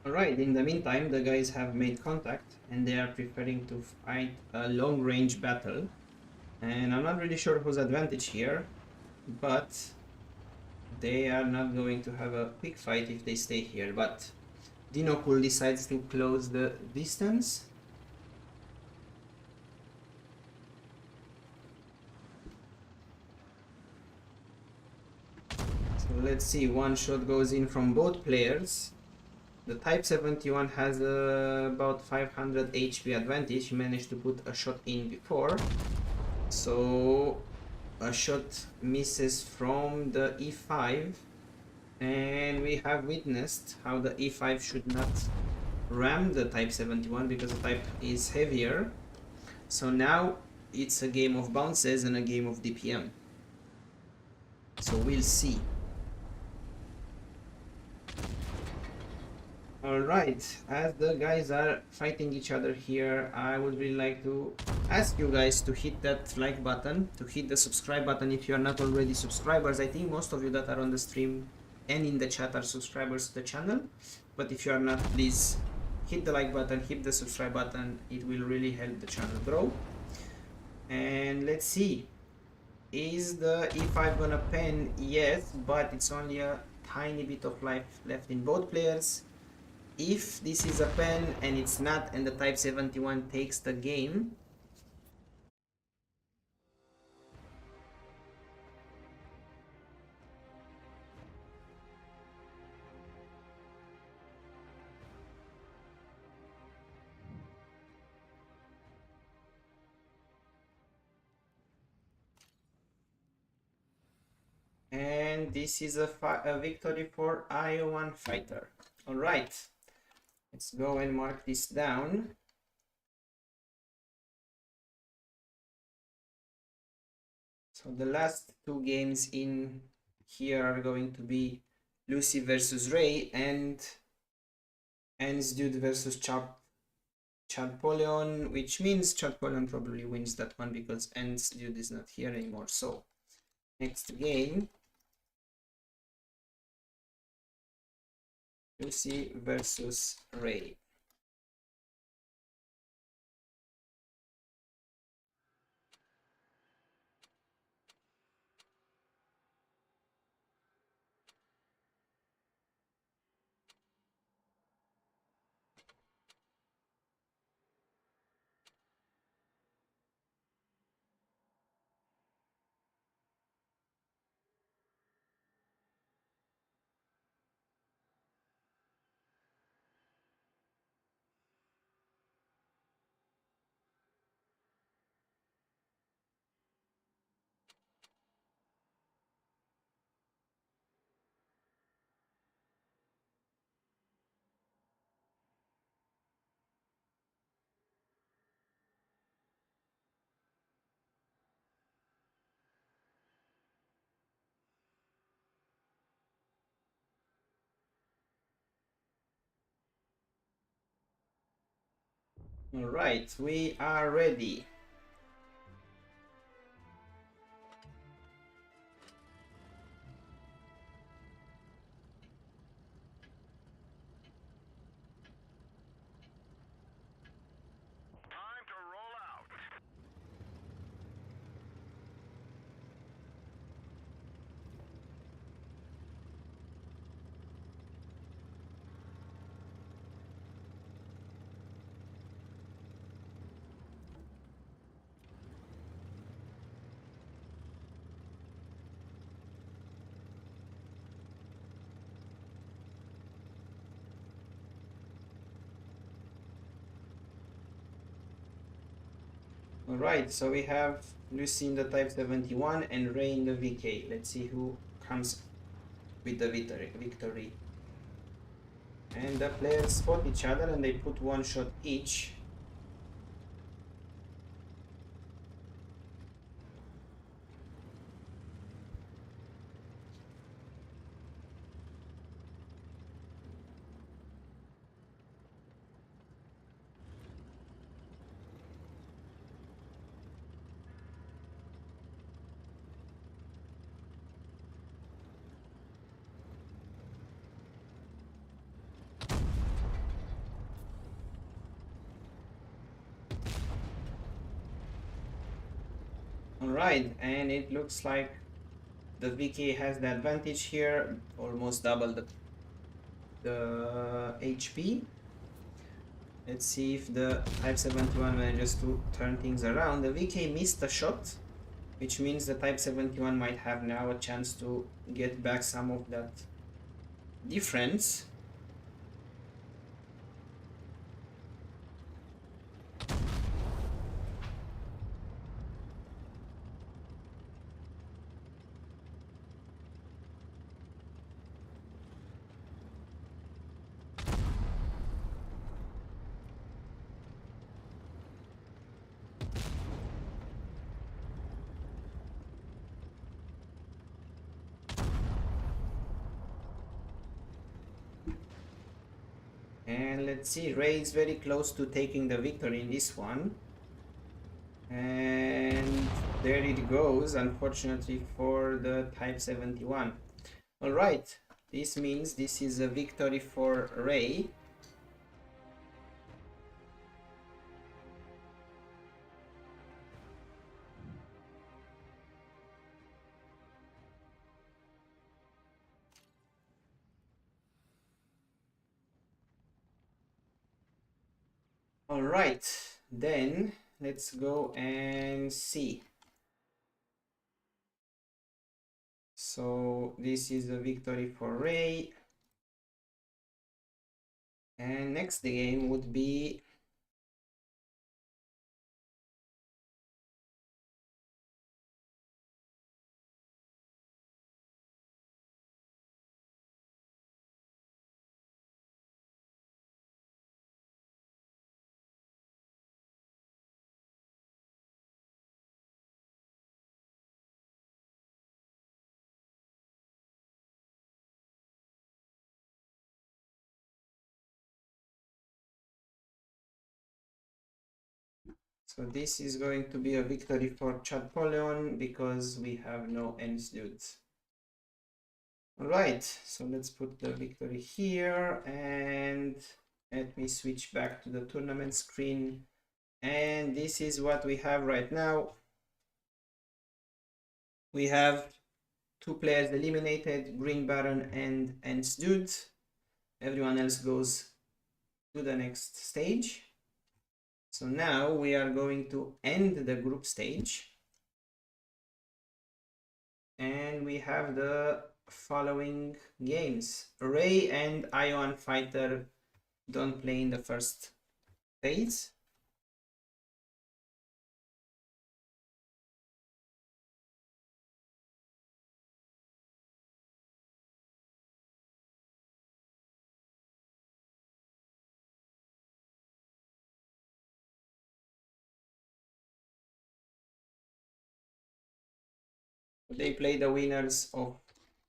Alright, in the meantime, the guys have made contact and they are preparing to fight a long range battle. And I'm not really sure whose advantage here, but they are not going to have a quick fight if they stay here. But Dinocool decides to close the distance. So let's see, one shot goes in from both players. The Type 71 has about 500 HP advantage. He managed to put a shot in before. So a shot misses from the E5. And we have witnessed how the E5 should not ram the Type 71 because the Type is heavier. So now it's a game of bounces and a game of DPM. So we'll see. Alright, as the guys are fighting each other here, I would really like to ask you guys to hit that like button, to hit the subscribe button if you are not already subscribers. I think most of you that are on the stream and in the chat are subscribers to the channel, but if you are not, please hit the like button, hit the subscribe button. It will really help the channel grow. And let's see, is the E5 gonna pen? Yes, but it's only a tiny bit of life left in both players. If this is a pen and it's not, and the Type 71 takes the game, and this is a victory for Iowan Fighter. All right, let's go and mark this down. So the last two games in here are going to be Lucy versus Ray and Dude versus Charpoleon, which means Charpoleon probably wins that one because Dude is not here anymore. So next game, Lucy versus Ray. All right, we are ready. Alright, so we have Lucy in the Type 71 and Ray in the VK. Let's see who comes with the victory. And the players spot each other and they put one shot each. Alright, and it looks like the VK has the advantage here, almost double the HP. Let's see if the Type 71 manages to turn things around. The VK missed a shot, which means the Type 71 might have now a chance to get back some of that difference. And let's see, Ray is very close to taking the victory in this one. And there it goes, unfortunately for the Type 71. Alright, this means this is a victory for Ray. Alright, then let's go and see. So this is a victory for Ray. And next game would be so this is going to be a victory for Chapoleon because we have no ends dudes. Alright, so let's put the victory here and let me switch back to the tournament screen. And this is what we have right now. We have 2 players eliminated, Green Baron and Ents Dude. Everyone else goes to the next stage. So now we are going to end the group stage. And we have the following games. Ray and Ion Fighter don't play in the first phase. They play the winners of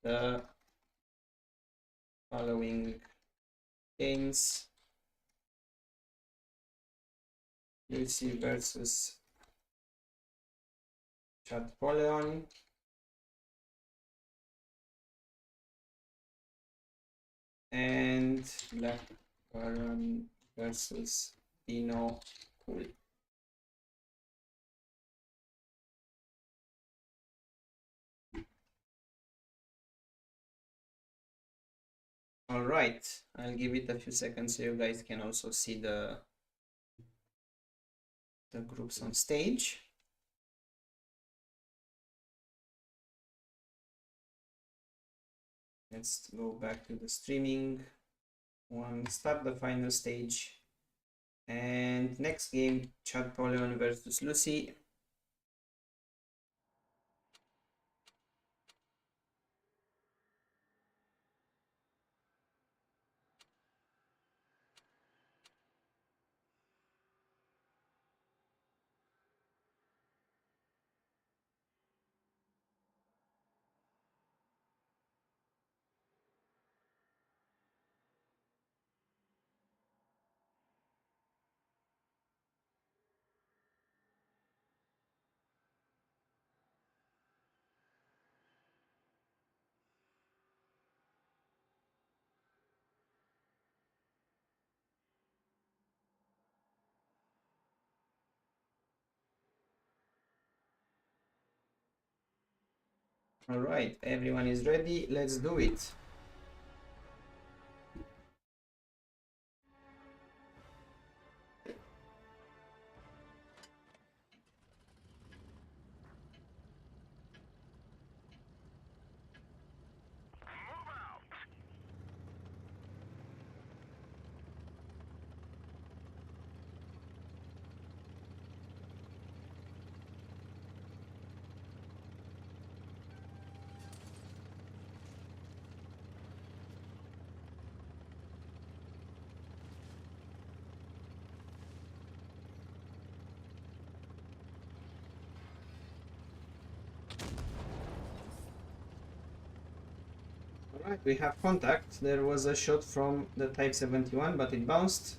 the following games. Lucy versus Chapoleon. And Black Baron versus Dino Cool. All right, I'll give it a few seconds so you guys can also see the groups on stage. Let's go back to the streaming one, start the final stage. And next game, Chapoleon versus Lucy. All right, everyone is ready. Let's do it. Alright, we have contact. There was a shot from the Type 71, but it bounced.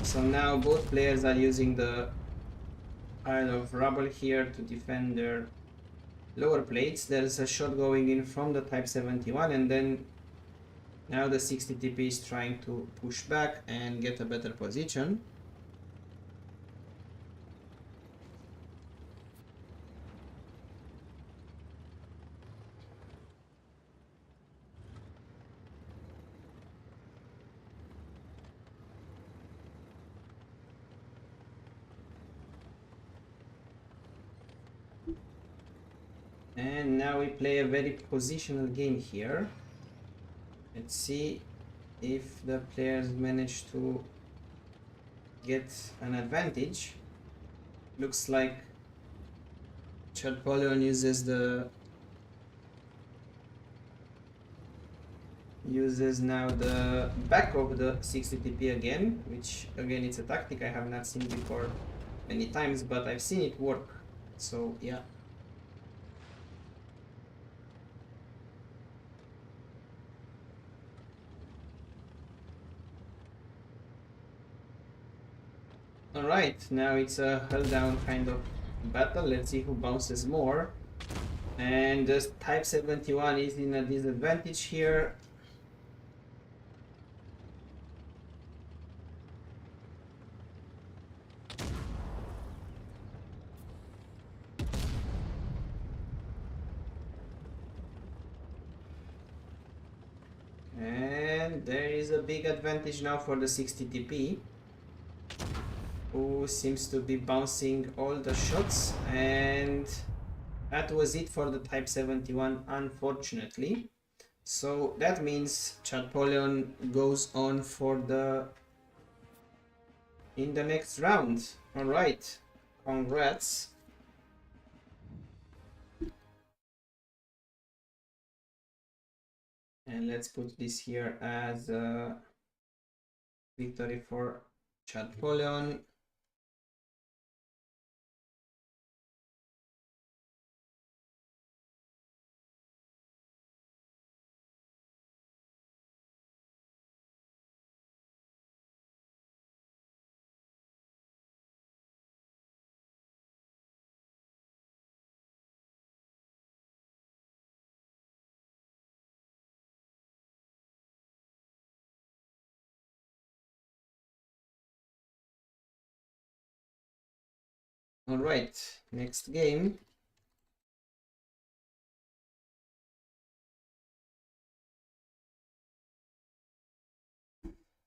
So now both players are using the pile of rubble here to defend their lower plates. There's a shot going in from the Type 71, and then now the 60 TP is trying to push back and get a better position. And now we play a very positional game here. Let's see if the players manage to get an advantage. Looks like Chapoleon uses now the back of the 60 TP again, which again it's a tactic I have not seen before many times, but I've seen it work. So yeah. Alright, now it's a hold down kind of battle. Let's see who bounces more. And the Type 71 is in a disadvantage here. And there is a big advantage now for the 60 TP, who seems to be bouncing all the shots, and that was it for the Type 71, unfortunately. So that means Chapoleon goes on for in the next round. Alright, congrats. And let's put this here as a victory for Chapoleon. All right, next game.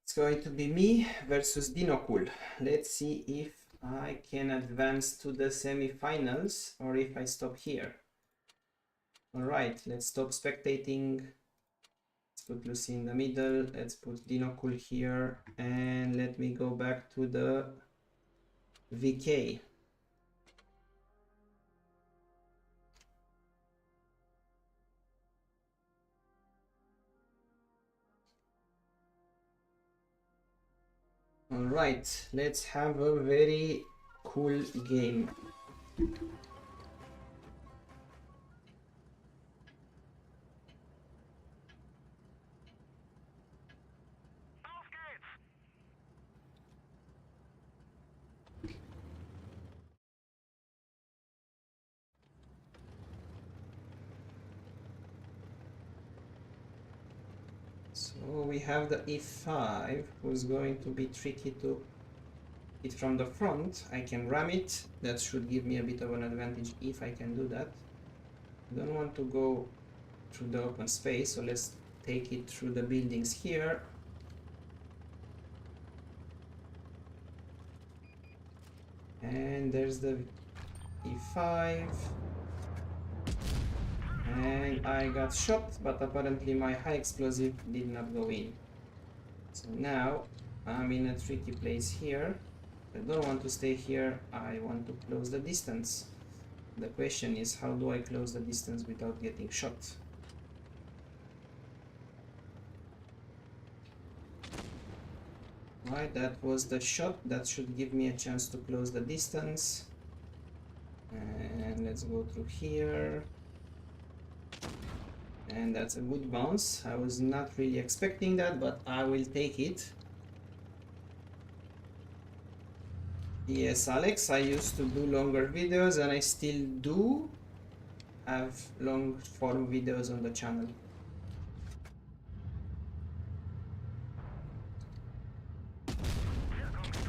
It's going to be me versus Dinocool. Let's see if I can advance to the semi-finals or if I stop here. All right, let's stop spectating. Let's put Lucy in the middle. Let's put Dinocool here, and let me go back to the VK. All right, let's have a very cool game. So we have the e5, who's going to be tricky to hit from the front. I can ram it. That should give me a bit of an advantage if I can do that. I don't want to go through the open space, so let's take it through the buildings here. And there's the e5. And I got shot, but apparently my high explosive did not go in. So now I'm in a tricky place here. I don't want to stay here, I want to close the distance. The question is, how do I close the distance without getting shot? Right, that was the shot. That should give me a chance to close the distance. And let's go through here. And that's a good bounce. I was not really expecting that, but I will take it. Yes, Alex, I used to do longer videos and I still do have long form videos on the channel.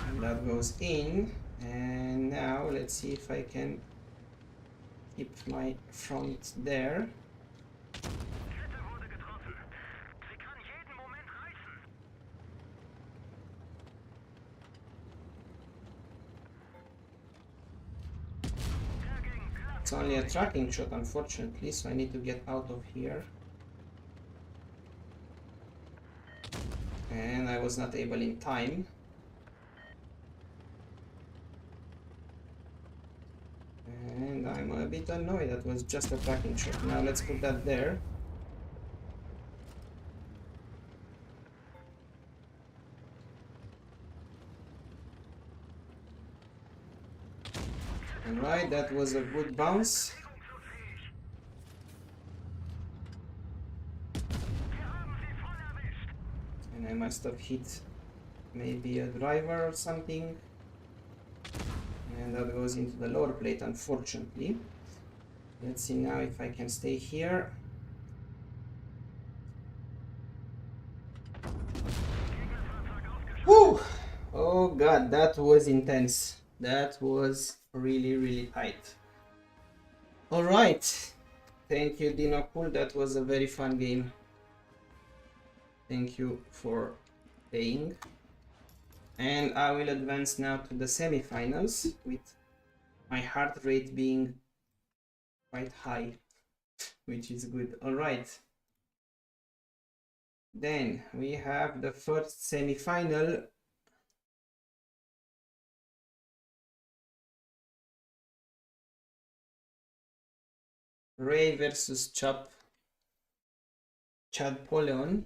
And that goes in. And now let's see if I can keep my front there. It's only a tracking shot, unfortunately, so I need to get out of here. And I was not able in time. And I'm a bit annoyed, that was just a tracking shot. Now let's put that there. Alright, that was a good bounce. And I must have hit maybe a driver or something. And that goes into the lower plate, unfortunately. Let's see now if I can stay here. Whew! Oh god, that was intense. That was really, really tight. Alright. Thank you, Dinocool. That was a very fun game. Thank you for playing. And I will advance now to the semi-finals with my heart rate being quite high, which is good. Alright. Then we have the first semi-final. Ray versus Chad Poleon.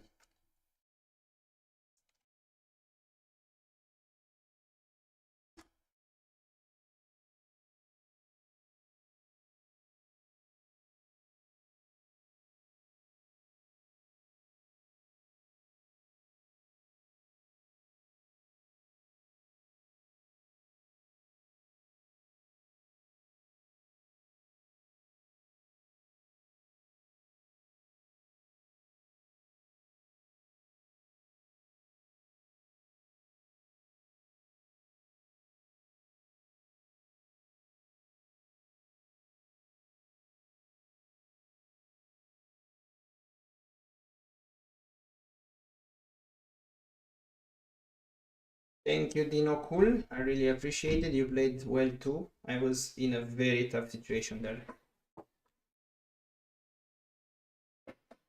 Thank you, Dino. Cool. I really appreciate it. You played well too. I was in a very tough situation there.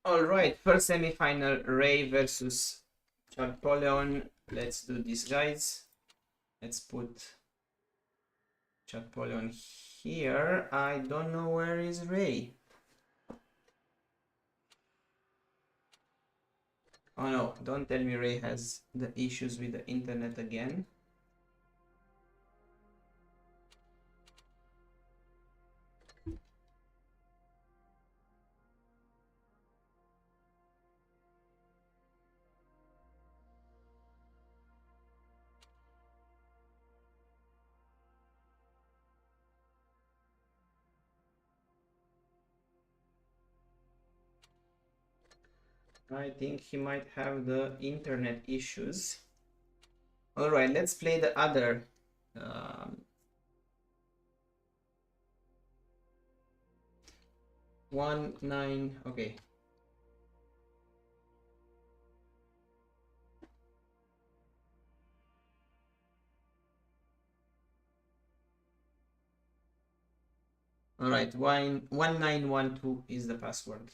Alright, first semi-final, Ray versus Charpoleon. Let's do this, guys. Let's put Charpoleon here. I don't know where is Ray. Oh no, don't tell me Ray has the issues with the internet again. I think he might have the internet issues. Alright, let's play the other. 1-9, okay. Alright, 1912 is the password.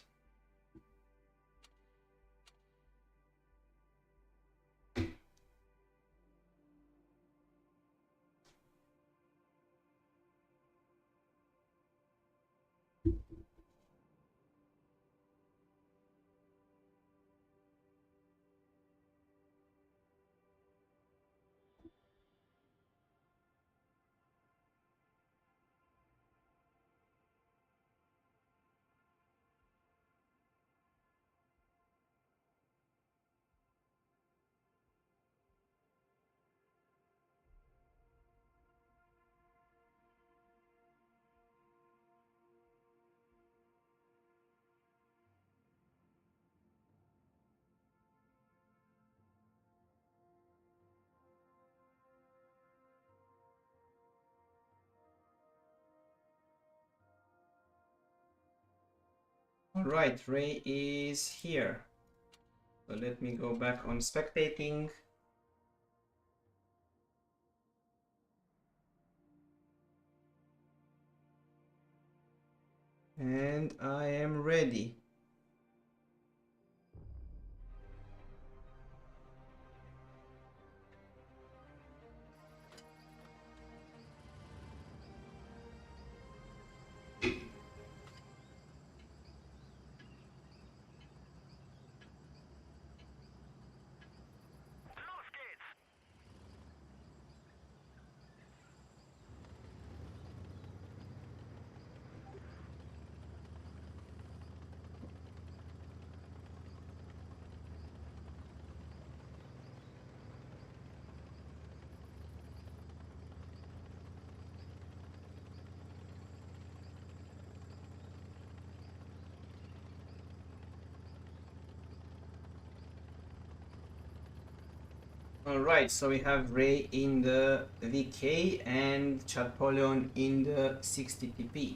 Alright, Ray is here. So let me go back on spectating. And I am ready. Alright, so we have Ray in the VK and Chapoleon in the 60TP.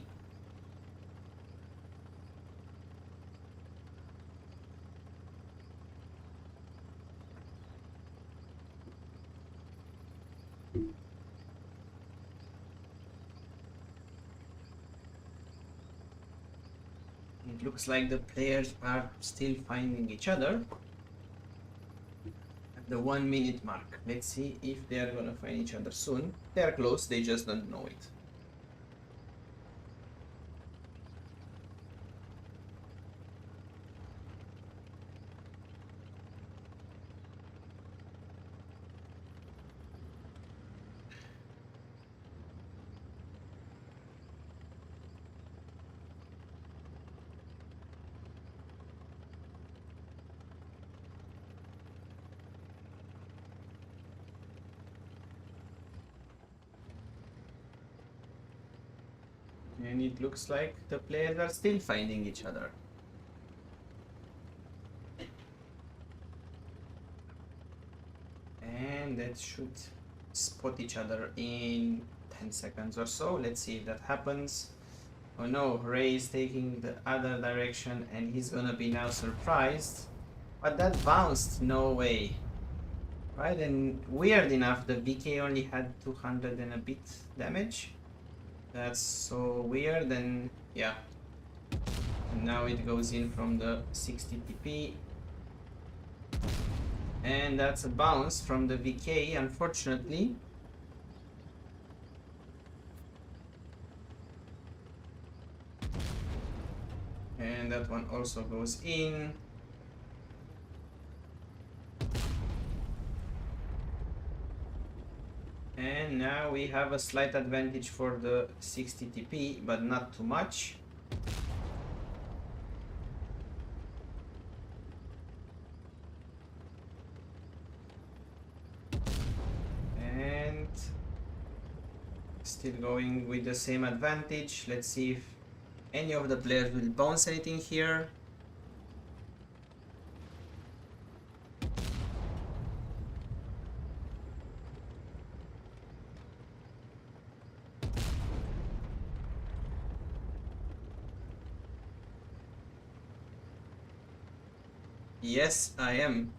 It looks like the players are still finding each other at the 1 minute mark. Let's see if they are gonna find each other soon. They are close, they just don't know it. And it looks like the players are still finding each other. And that should spot each other in 10 seconds or so. Let's see if that happens. Oh no, Ray is taking the other direction and he's gonna be now surprised. But that bounced, no way. Right, and weird enough, the VK only had 200 and a bit damage. That's so weird, and yeah. And now it goes in from the 60 TP. And that's a bounce from the VK, unfortunately. And that one also goes in. And now we have a slight advantage for the 60 TP, but not too much. And still going with the same advantage. Let's see if any of the players will bounce anything here. Yes, I am.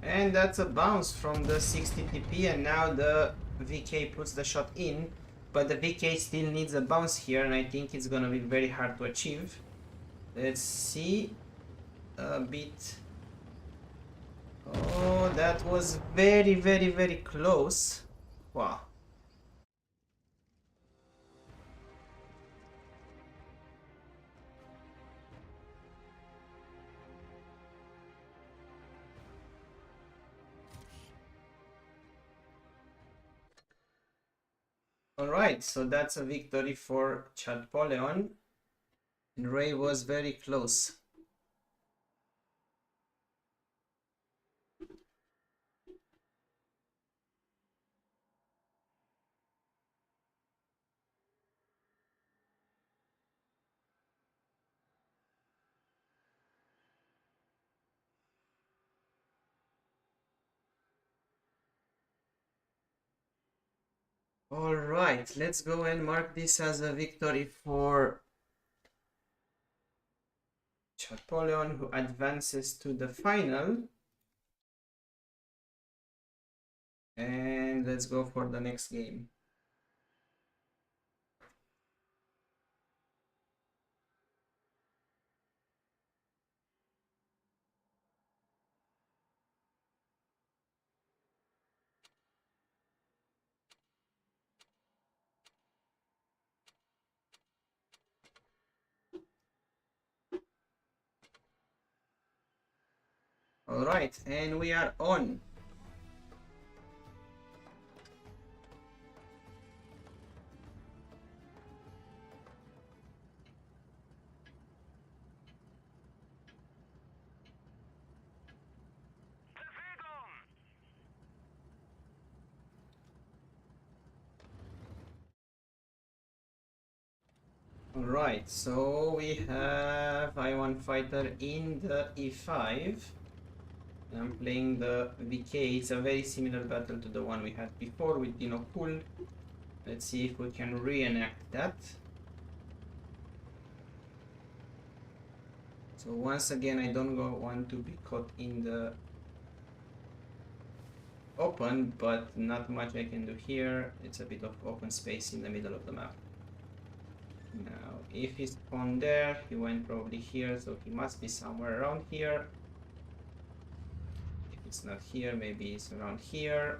And that's a bounce from the 60 TP, and now the VK puts the shot in, but the VK still needs a bounce here, and I think it's gonna be very hard to achieve. Let's see a bit. Oh, that was very, very, very close. Wow. Alright, so that's a victory for Chatpoleon. And Ray was very close. Alright, let's go and mark this as a victory for Chatpoleon, who advances to the final. And let's go for the next game. Alright, and we are on. Alright, so we have I1 fighter in the E5. I'm playing the VK. It's a very similar battle to the one we had before with Dino Pool. Let's see if we can reenact that. So once again, I don't want to be caught in the open, but not much I can do here. It's a bit of open space in the middle of the map. Now, if he spawned there, he went probably here, so he must be somewhere around here. If it's not here, maybe it's around here.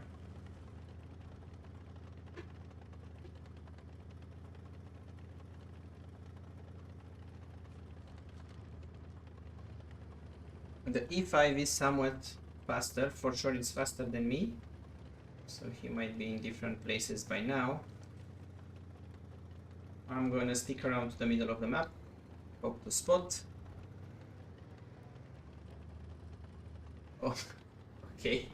The E5 is somewhat faster, for sure it's faster than me. So he might be in different places by now. I'm going to stick around to the middle of the map, hope to spot. Oh, okay.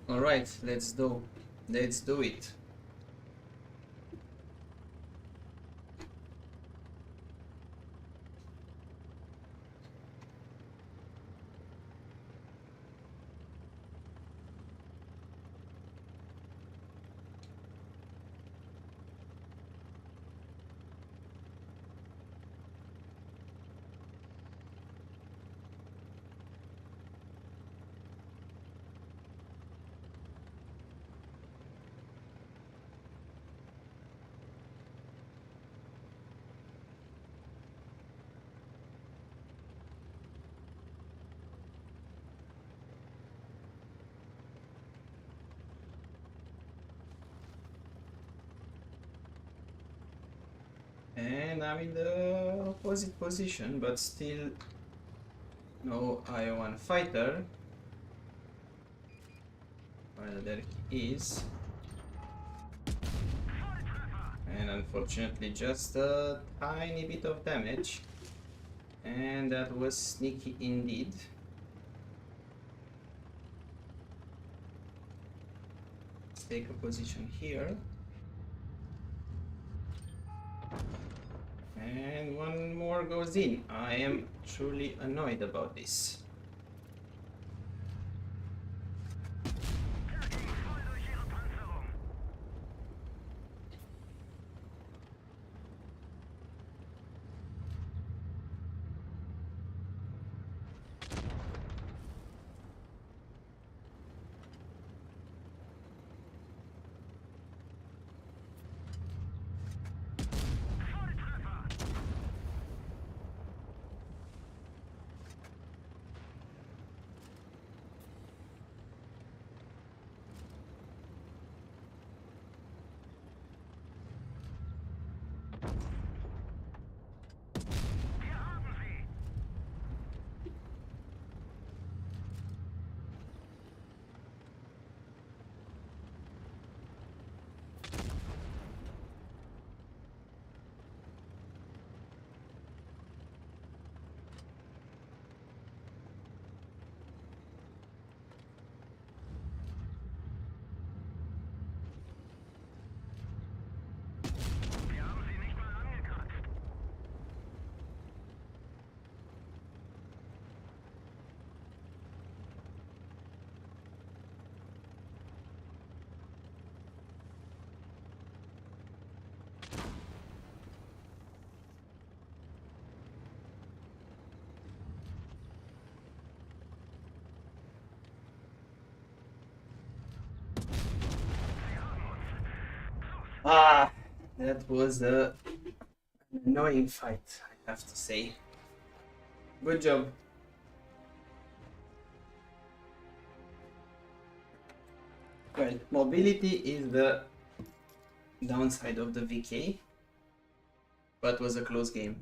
All right, let's do it. And I'm in the opposite position, but still no I1 fighter. Well, there he is. And unfortunately just a tiny bit of damage. And that was sneaky indeed. Let's take a position here. And one more goes in. I am truly annoyed about this. Ah, that was a annoying fight, I have to say. Good job. Well, mobility is the downside of the VK, but was a close game.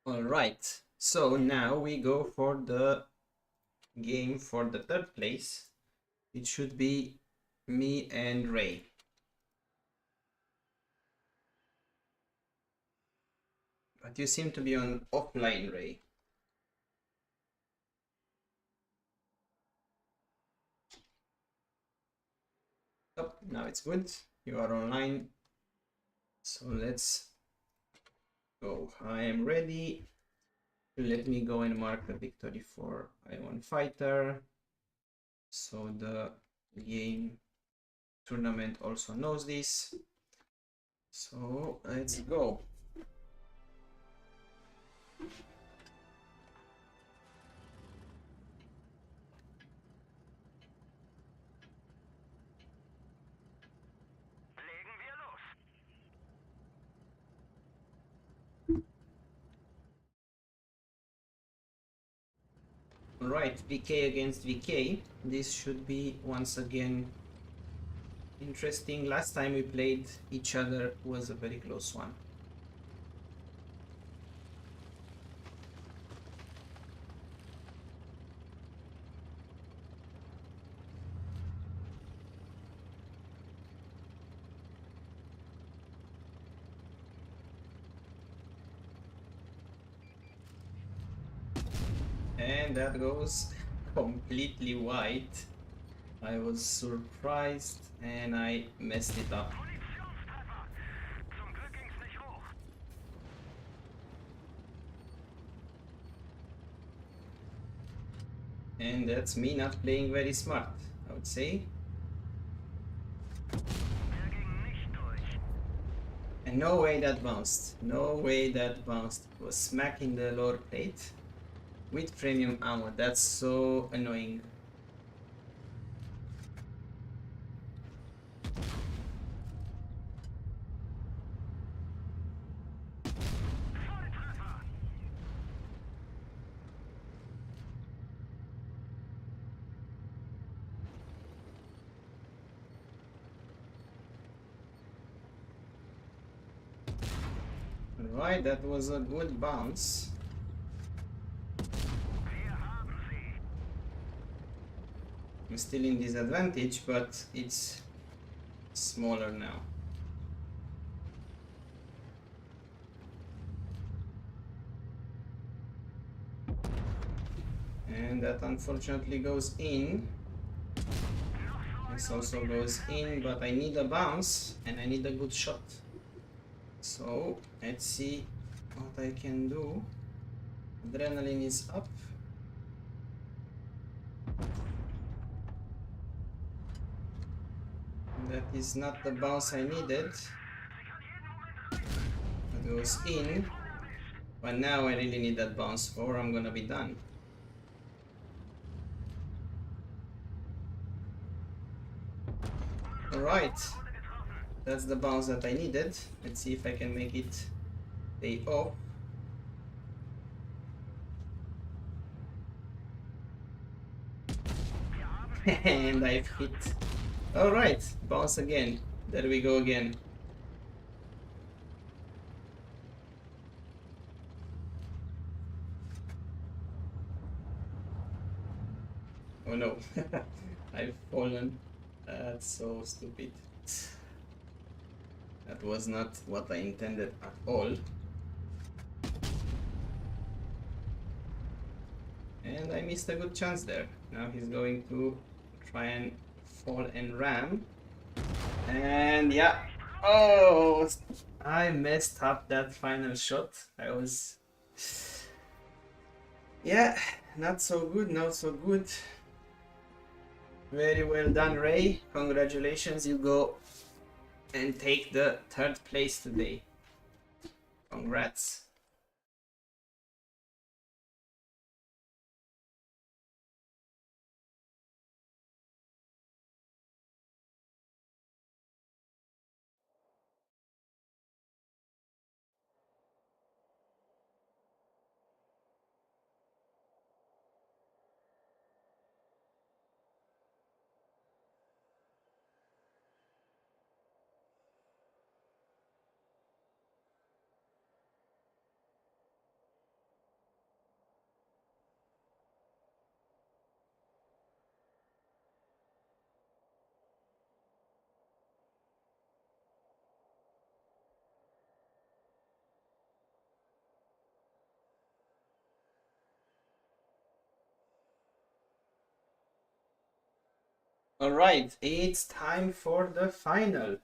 All right, so now we go for the game for the third place. It should be me and Ray. But you seem to be on offline, Ray. Oh, now it's good. You are online. So let's go. I am ready. Let me go and mark a victory for I1 fighter. So the game tournament also knows this. So let's go. Alright, VK against VK. This should be once again interesting. Last time we played each other was a very close one. And that goes completely wide. I was surprised and I messed it up. And that's me not playing very smart, I would say. And no way that bounced. No way that bounced. It was smacking the lower plate with premium ammo. That's so annoying. Right, that was a good bounce. I'm still in disadvantage, but it's smaller now. And that unfortunately goes in. This also goes in, but I need a bounce and I need a good shot. So let's see what I can do. Adrenaline is up. That is not the bounce I needed. That goes in. But now I really need that bounce or I'm gonna be done. Alright. That's the bounce that I needed. Let's see if I can make it pay off. And I've hit. Alright, bounce again. There we go again. Oh no, I've fallen. That's so stupid. That was not what I intended at all. And I missed a good chance there. Now he's going to try and fall and ram. And yeah. Oh, I messed up that final shot. I was... Yeah, not so good, not so good. Very well done, Ray. Congratulations, you go and take the 3rd place today. Congrats. Alright, it's time for the final.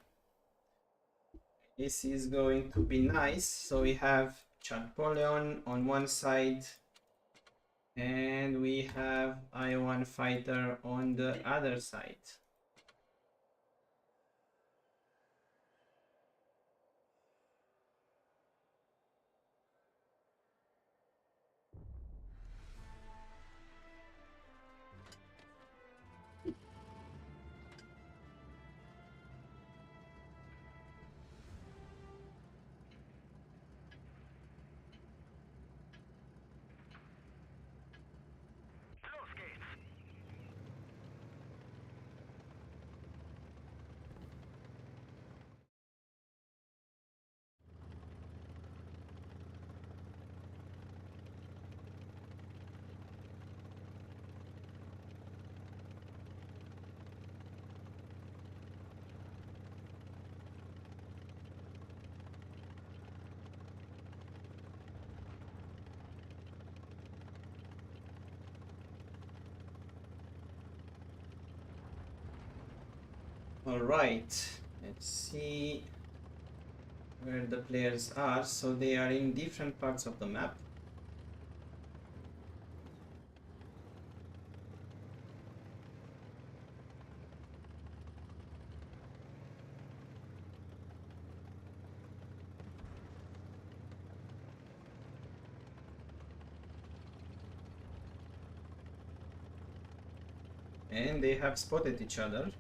This is going to be nice. So we have Champoleon on one side and we have I1 Fighter on the other side. Alright, let's see where the players are. So they are in different parts of the map. And they have spotted each other.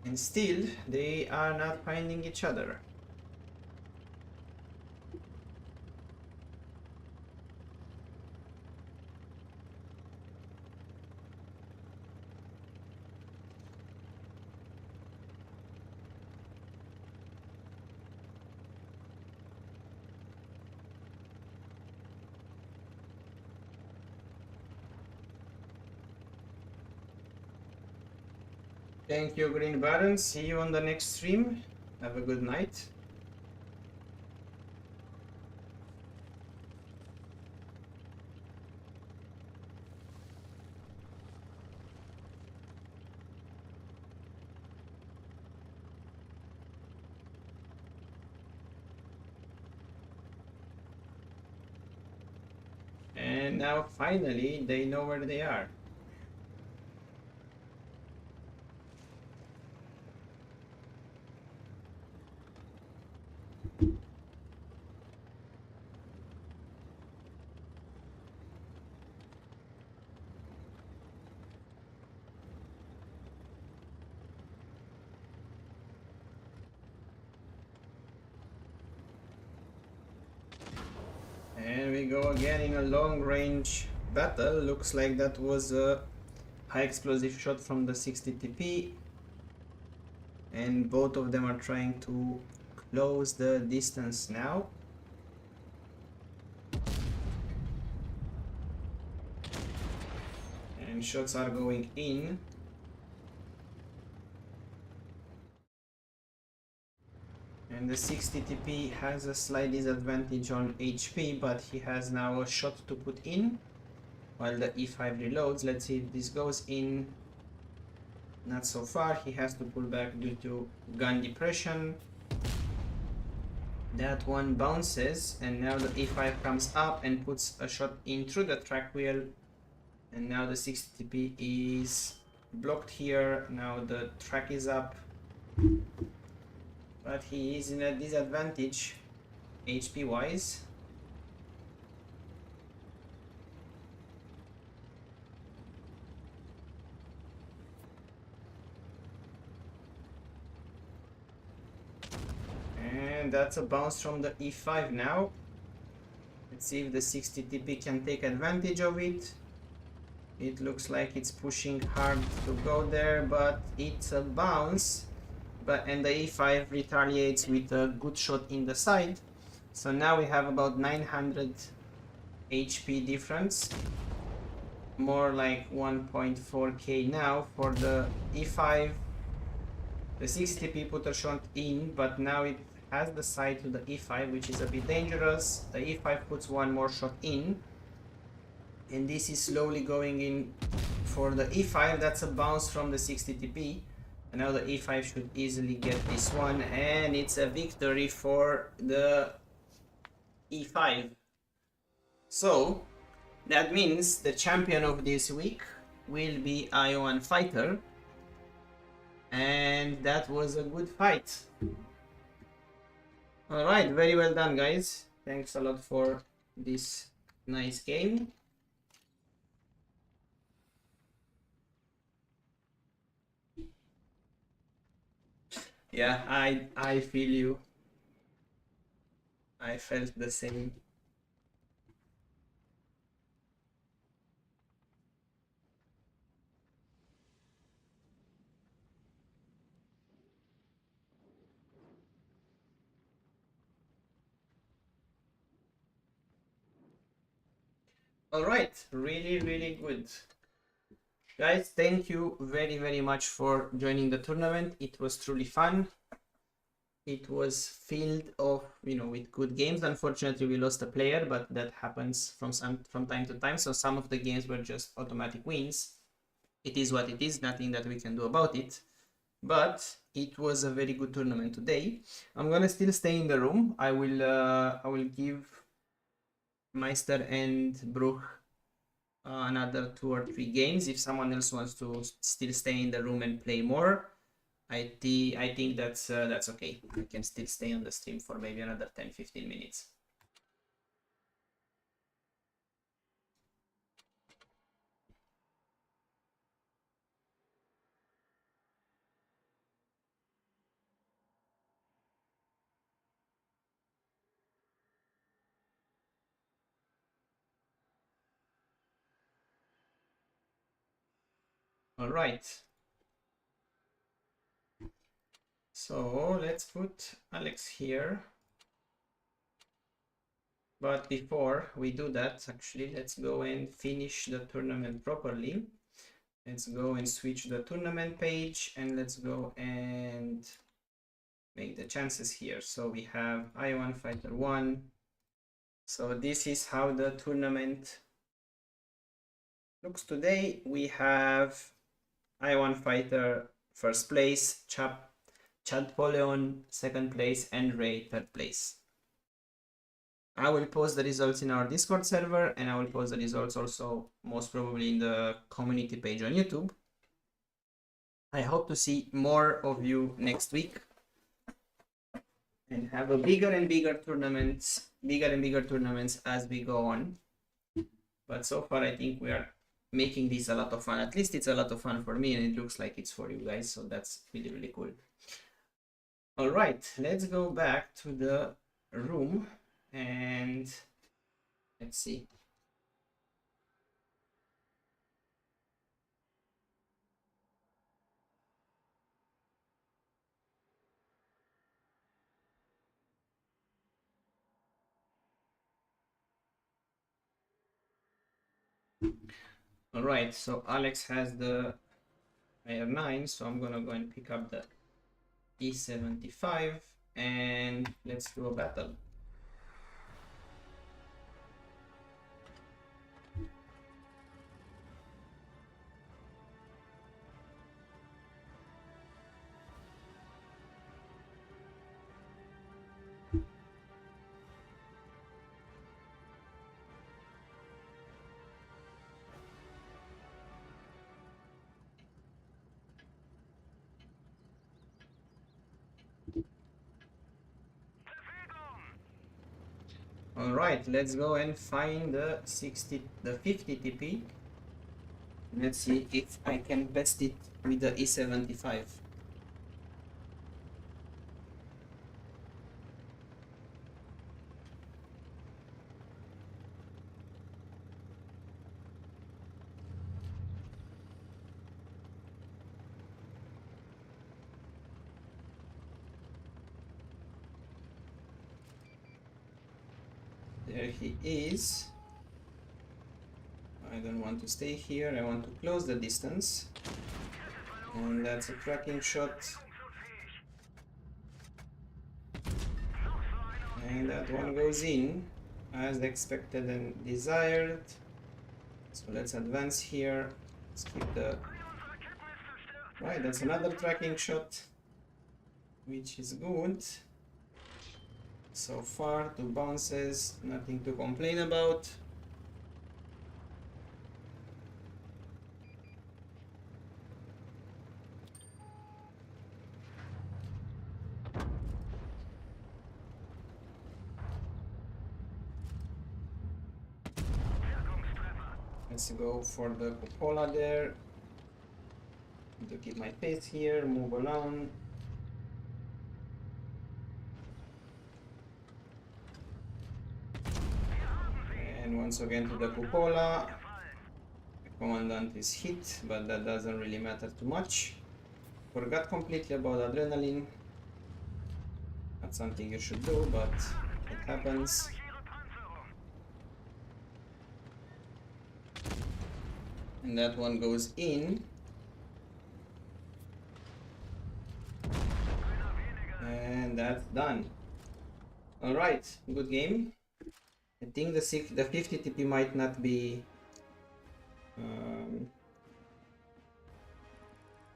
And still, they are not finding each other. Thank you, Green Baron. See you on the next stream. Have a good night. And now finally they know where they are. And we go again in a long range battle. Looks like that was a high explosive shot from the 60 TP. And both of them are trying to close the distance now. And shots are going in. And the 60 TP has a slight disadvantage on HP, but he has now a shot to put in while the E5 reloads. Let's see if this goes in. Not so far. He has to pull back due to gun depression. That one bounces, and now the E5 comes up and puts a shot in through the track wheel. And now the 60 TP is blocked here. Now the track is up. But he is in a disadvantage HP wise. And that's a bounce from the E5 now. Let's see if the 60 TP can take advantage of it. It looks like it's pushing hard to go there, but it's a bounce. And the E5 retaliates with a good shot in the side. So now we have about 900 HP difference. More like 1.4k now for the E5. The 60 TP put a shot in, but now it has the side to the E5, which is a bit dangerous. The E5 puts one more shot in. And this is slowly going in for the E5. That's a bounce from the 60 TP. And now the E5 should easily get this one. And it's a victory for the E5. So that means the champion of this week will be Iowan Fighter. And that was a good fight. Alright, very well done, guys. Thanks a lot for this nice game. Yeah, I feel you. I felt the same. All right, really good. Guys, thank you very much for joining the tournament. It was truly fun. It was filled of, with good games. Unfortunately, we lost a player, but that happens from time to time. So some of the games were just automatic wins. It is what it is, nothing that we can do about it. But it was a very good tournament today. I'm gonna still stay in the room. I will give Meister and Bruch another 2 or 3 games. If someone else wants to still stay in the room and play more, I think that's okay. I can still stay on the stream for maybe another 10-15 minutes. All right. So let's put Alex here. But before we do that, actually, let's go and finish the tournament properly. Let's go and switch the tournament page and let's go and make the chances here. So we have I1 Fighter 1. So this is how the tournament looks today. We have I1 Fighter first place, Chad Poleon second place, and Ray third place. I will post the results in our Discord server, and I will post the results also most probably in the community page on YouTube. I hope to see more of you next week and have a bigger and bigger tournaments as we go on. But so far I think we are making this a lot of fun. At least it's a lot of fun for me, and it looks like it's for you guys, so that's really cool. All right, let's go back to the room and let's see. All right, so Alex has the IR9, so I'm gonna go and pick up the E75 and let's do a battle. All right, let's go and find the 50 TP. Let's see if I can best it with the E75. There he is. I don't want to stay here, I want to close the distance. And that's a tracking shot. And that one goes in as expected and desired. So let's advance here. Let's keep the... Right, that's another tracking shot, which is good. So far, 2 bounces, nothing to complain about. Let's go for the cupola there. To keep my pace here, move along. And once again to the cupola. The commandant is hit, but that doesn't really matter too much. Forgot completely about adrenaline. Not something you should do, but it happens. And that one goes in. And that's done. Alright, good game. I think the 50 TP might not be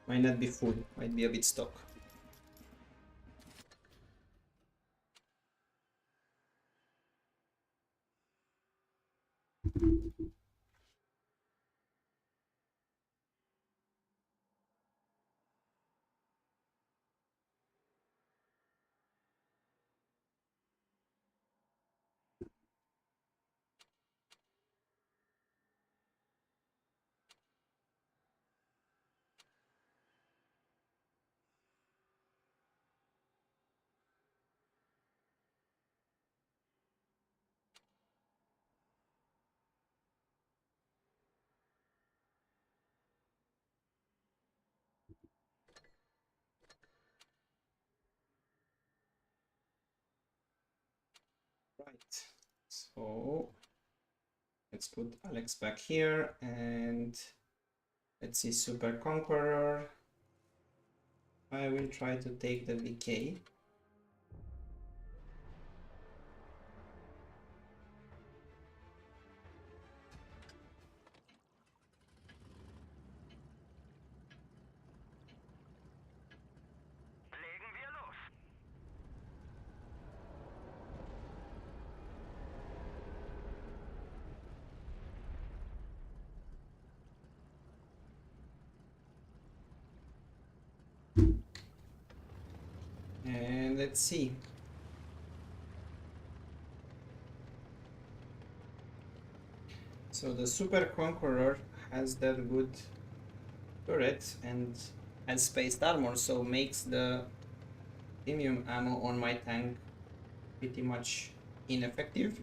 full, might be a bit stuck. Right, so let's put Alex back here and let's see Super Conqueror. I will try to take the VK. And let's see. So the Super Conqueror has that good turret and has spaced armor, so makes the premium ammo on my tank pretty much ineffective.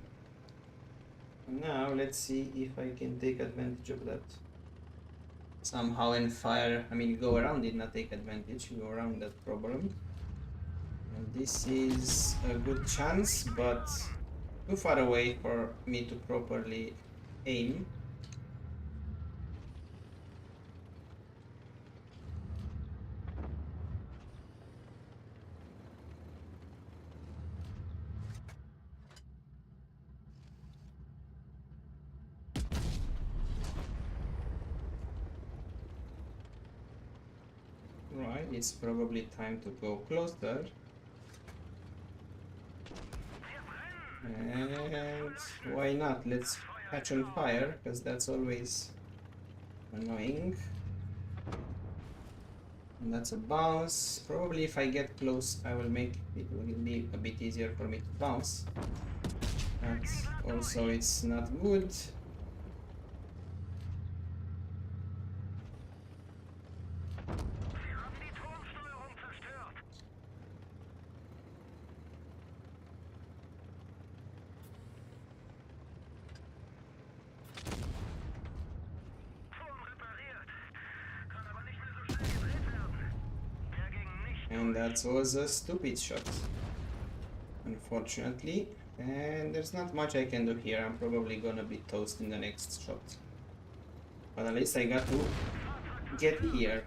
Now let's see if I can take advantage of that somehow and fire, go around it, not take advantage, go around that problem. And this is a good chance, but too far away for me to properly aim. Right, it's probably time to go closer. And why not? Let's catch on fire, because that's always annoying. And that's a bounce. Probably if I get close, it will be a bit easier for me to bounce. But also it's not good. And that was a stupid shot, unfortunately. And there's not much I can do here. I'm probably gonna be toast in the next shot. But at least I got to get here.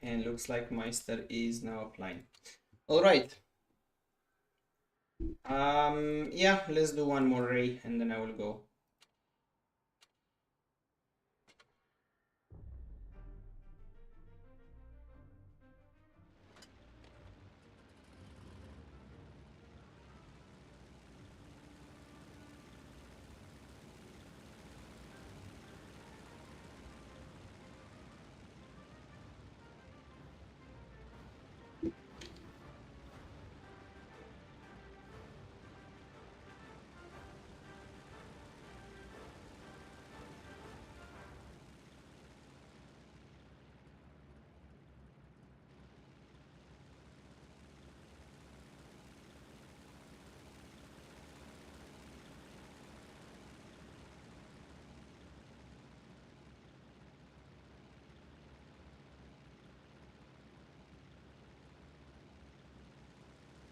And looks like Meister is now offline. Alright. Yeah, let's do one more ray and then I will go.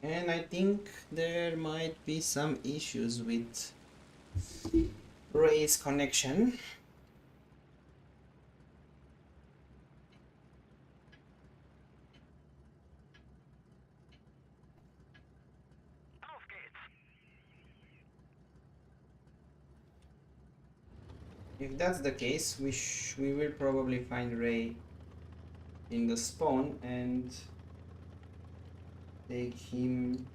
And I think there might be some issues with Ray's connection. If that's the case, we will probably find Ray in the spawn and take him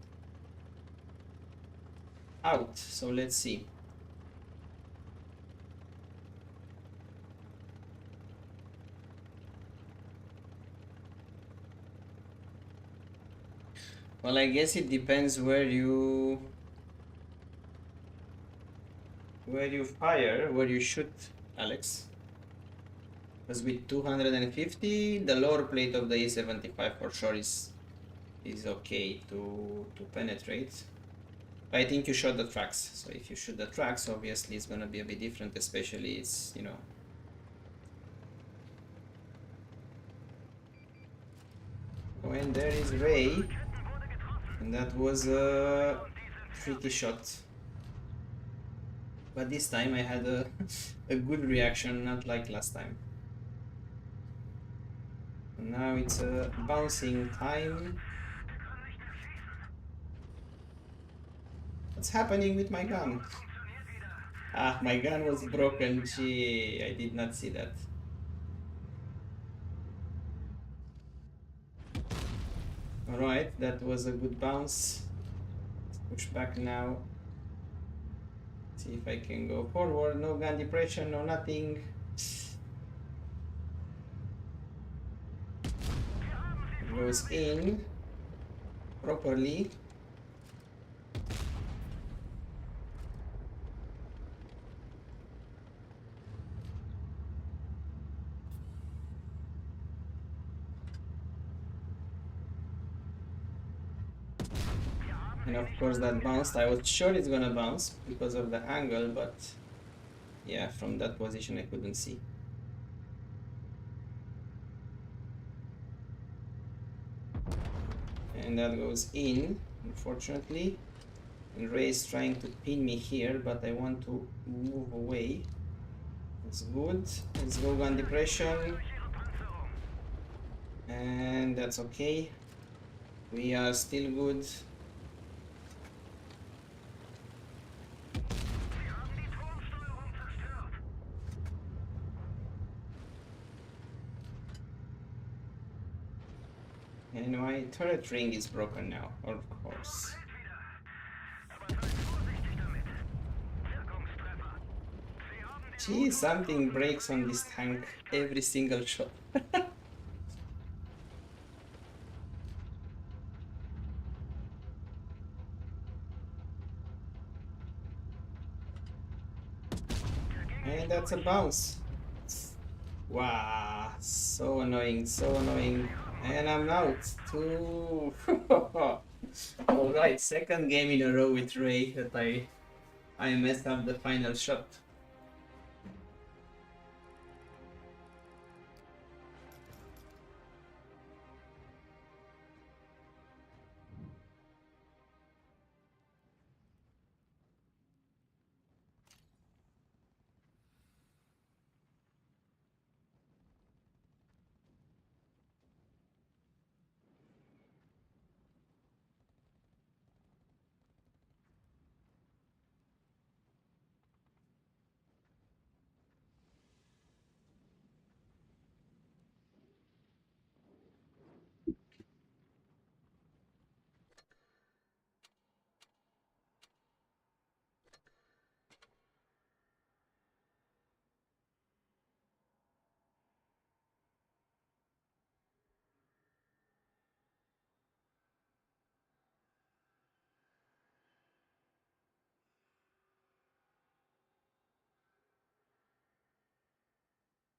out. So let's see. Well, I guess it depends where you fire, where you shoot, Alex. Because with 250, the lower plate of the A75 for sure is okay to penetrate. I think you shot the tracks, so if you shoot the tracks, obviously it's gonna be a bit different, especially it's, you know. When there is Ray, and that was a tricky shot. But this time I had a, a good reaction, not like last time. And now it's a bouncing time. What's happening with my gun? Ah, my gun was broken. Gee, I did not see that. Alright, that was a good bounce. Let's push back now. See if I can go forward. No gun depression, no nothing. Goes in properly. And of course that bounced. I was sure it's gonna bounce because of the angle, but yeah, from that position I couldn't see. And that goes in, unfortunately. And Ray is trying to pin me here, but I want to move away. That's good. Let's go gun depression. And that's okay. We are still good. And my turret ring is broken now, of course. Gee, something breaks on this tank every single shot. And that's a bounce. Wow, so annoying, so annoying. And I'm out. Two. Alright, second game in a row with Ray that I messed up the final shot.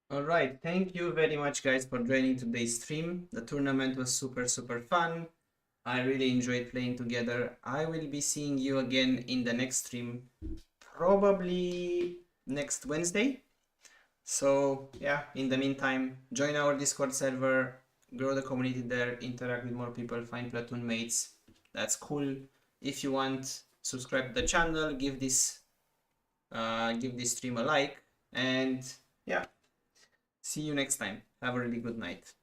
Alright, thank you very much guys for joining today's stream. The tournament was super fun. I really enjoyed playing together. I will be seeing you again in the next stream, probably next Wednesday. So yeah, in the meantime, join our Discord server, grow the community there, interact with more people, find platoon mates. that's cool. If you want, subscribe to the channel, give this stream a like, and yeah, see you next time. Have a really good night.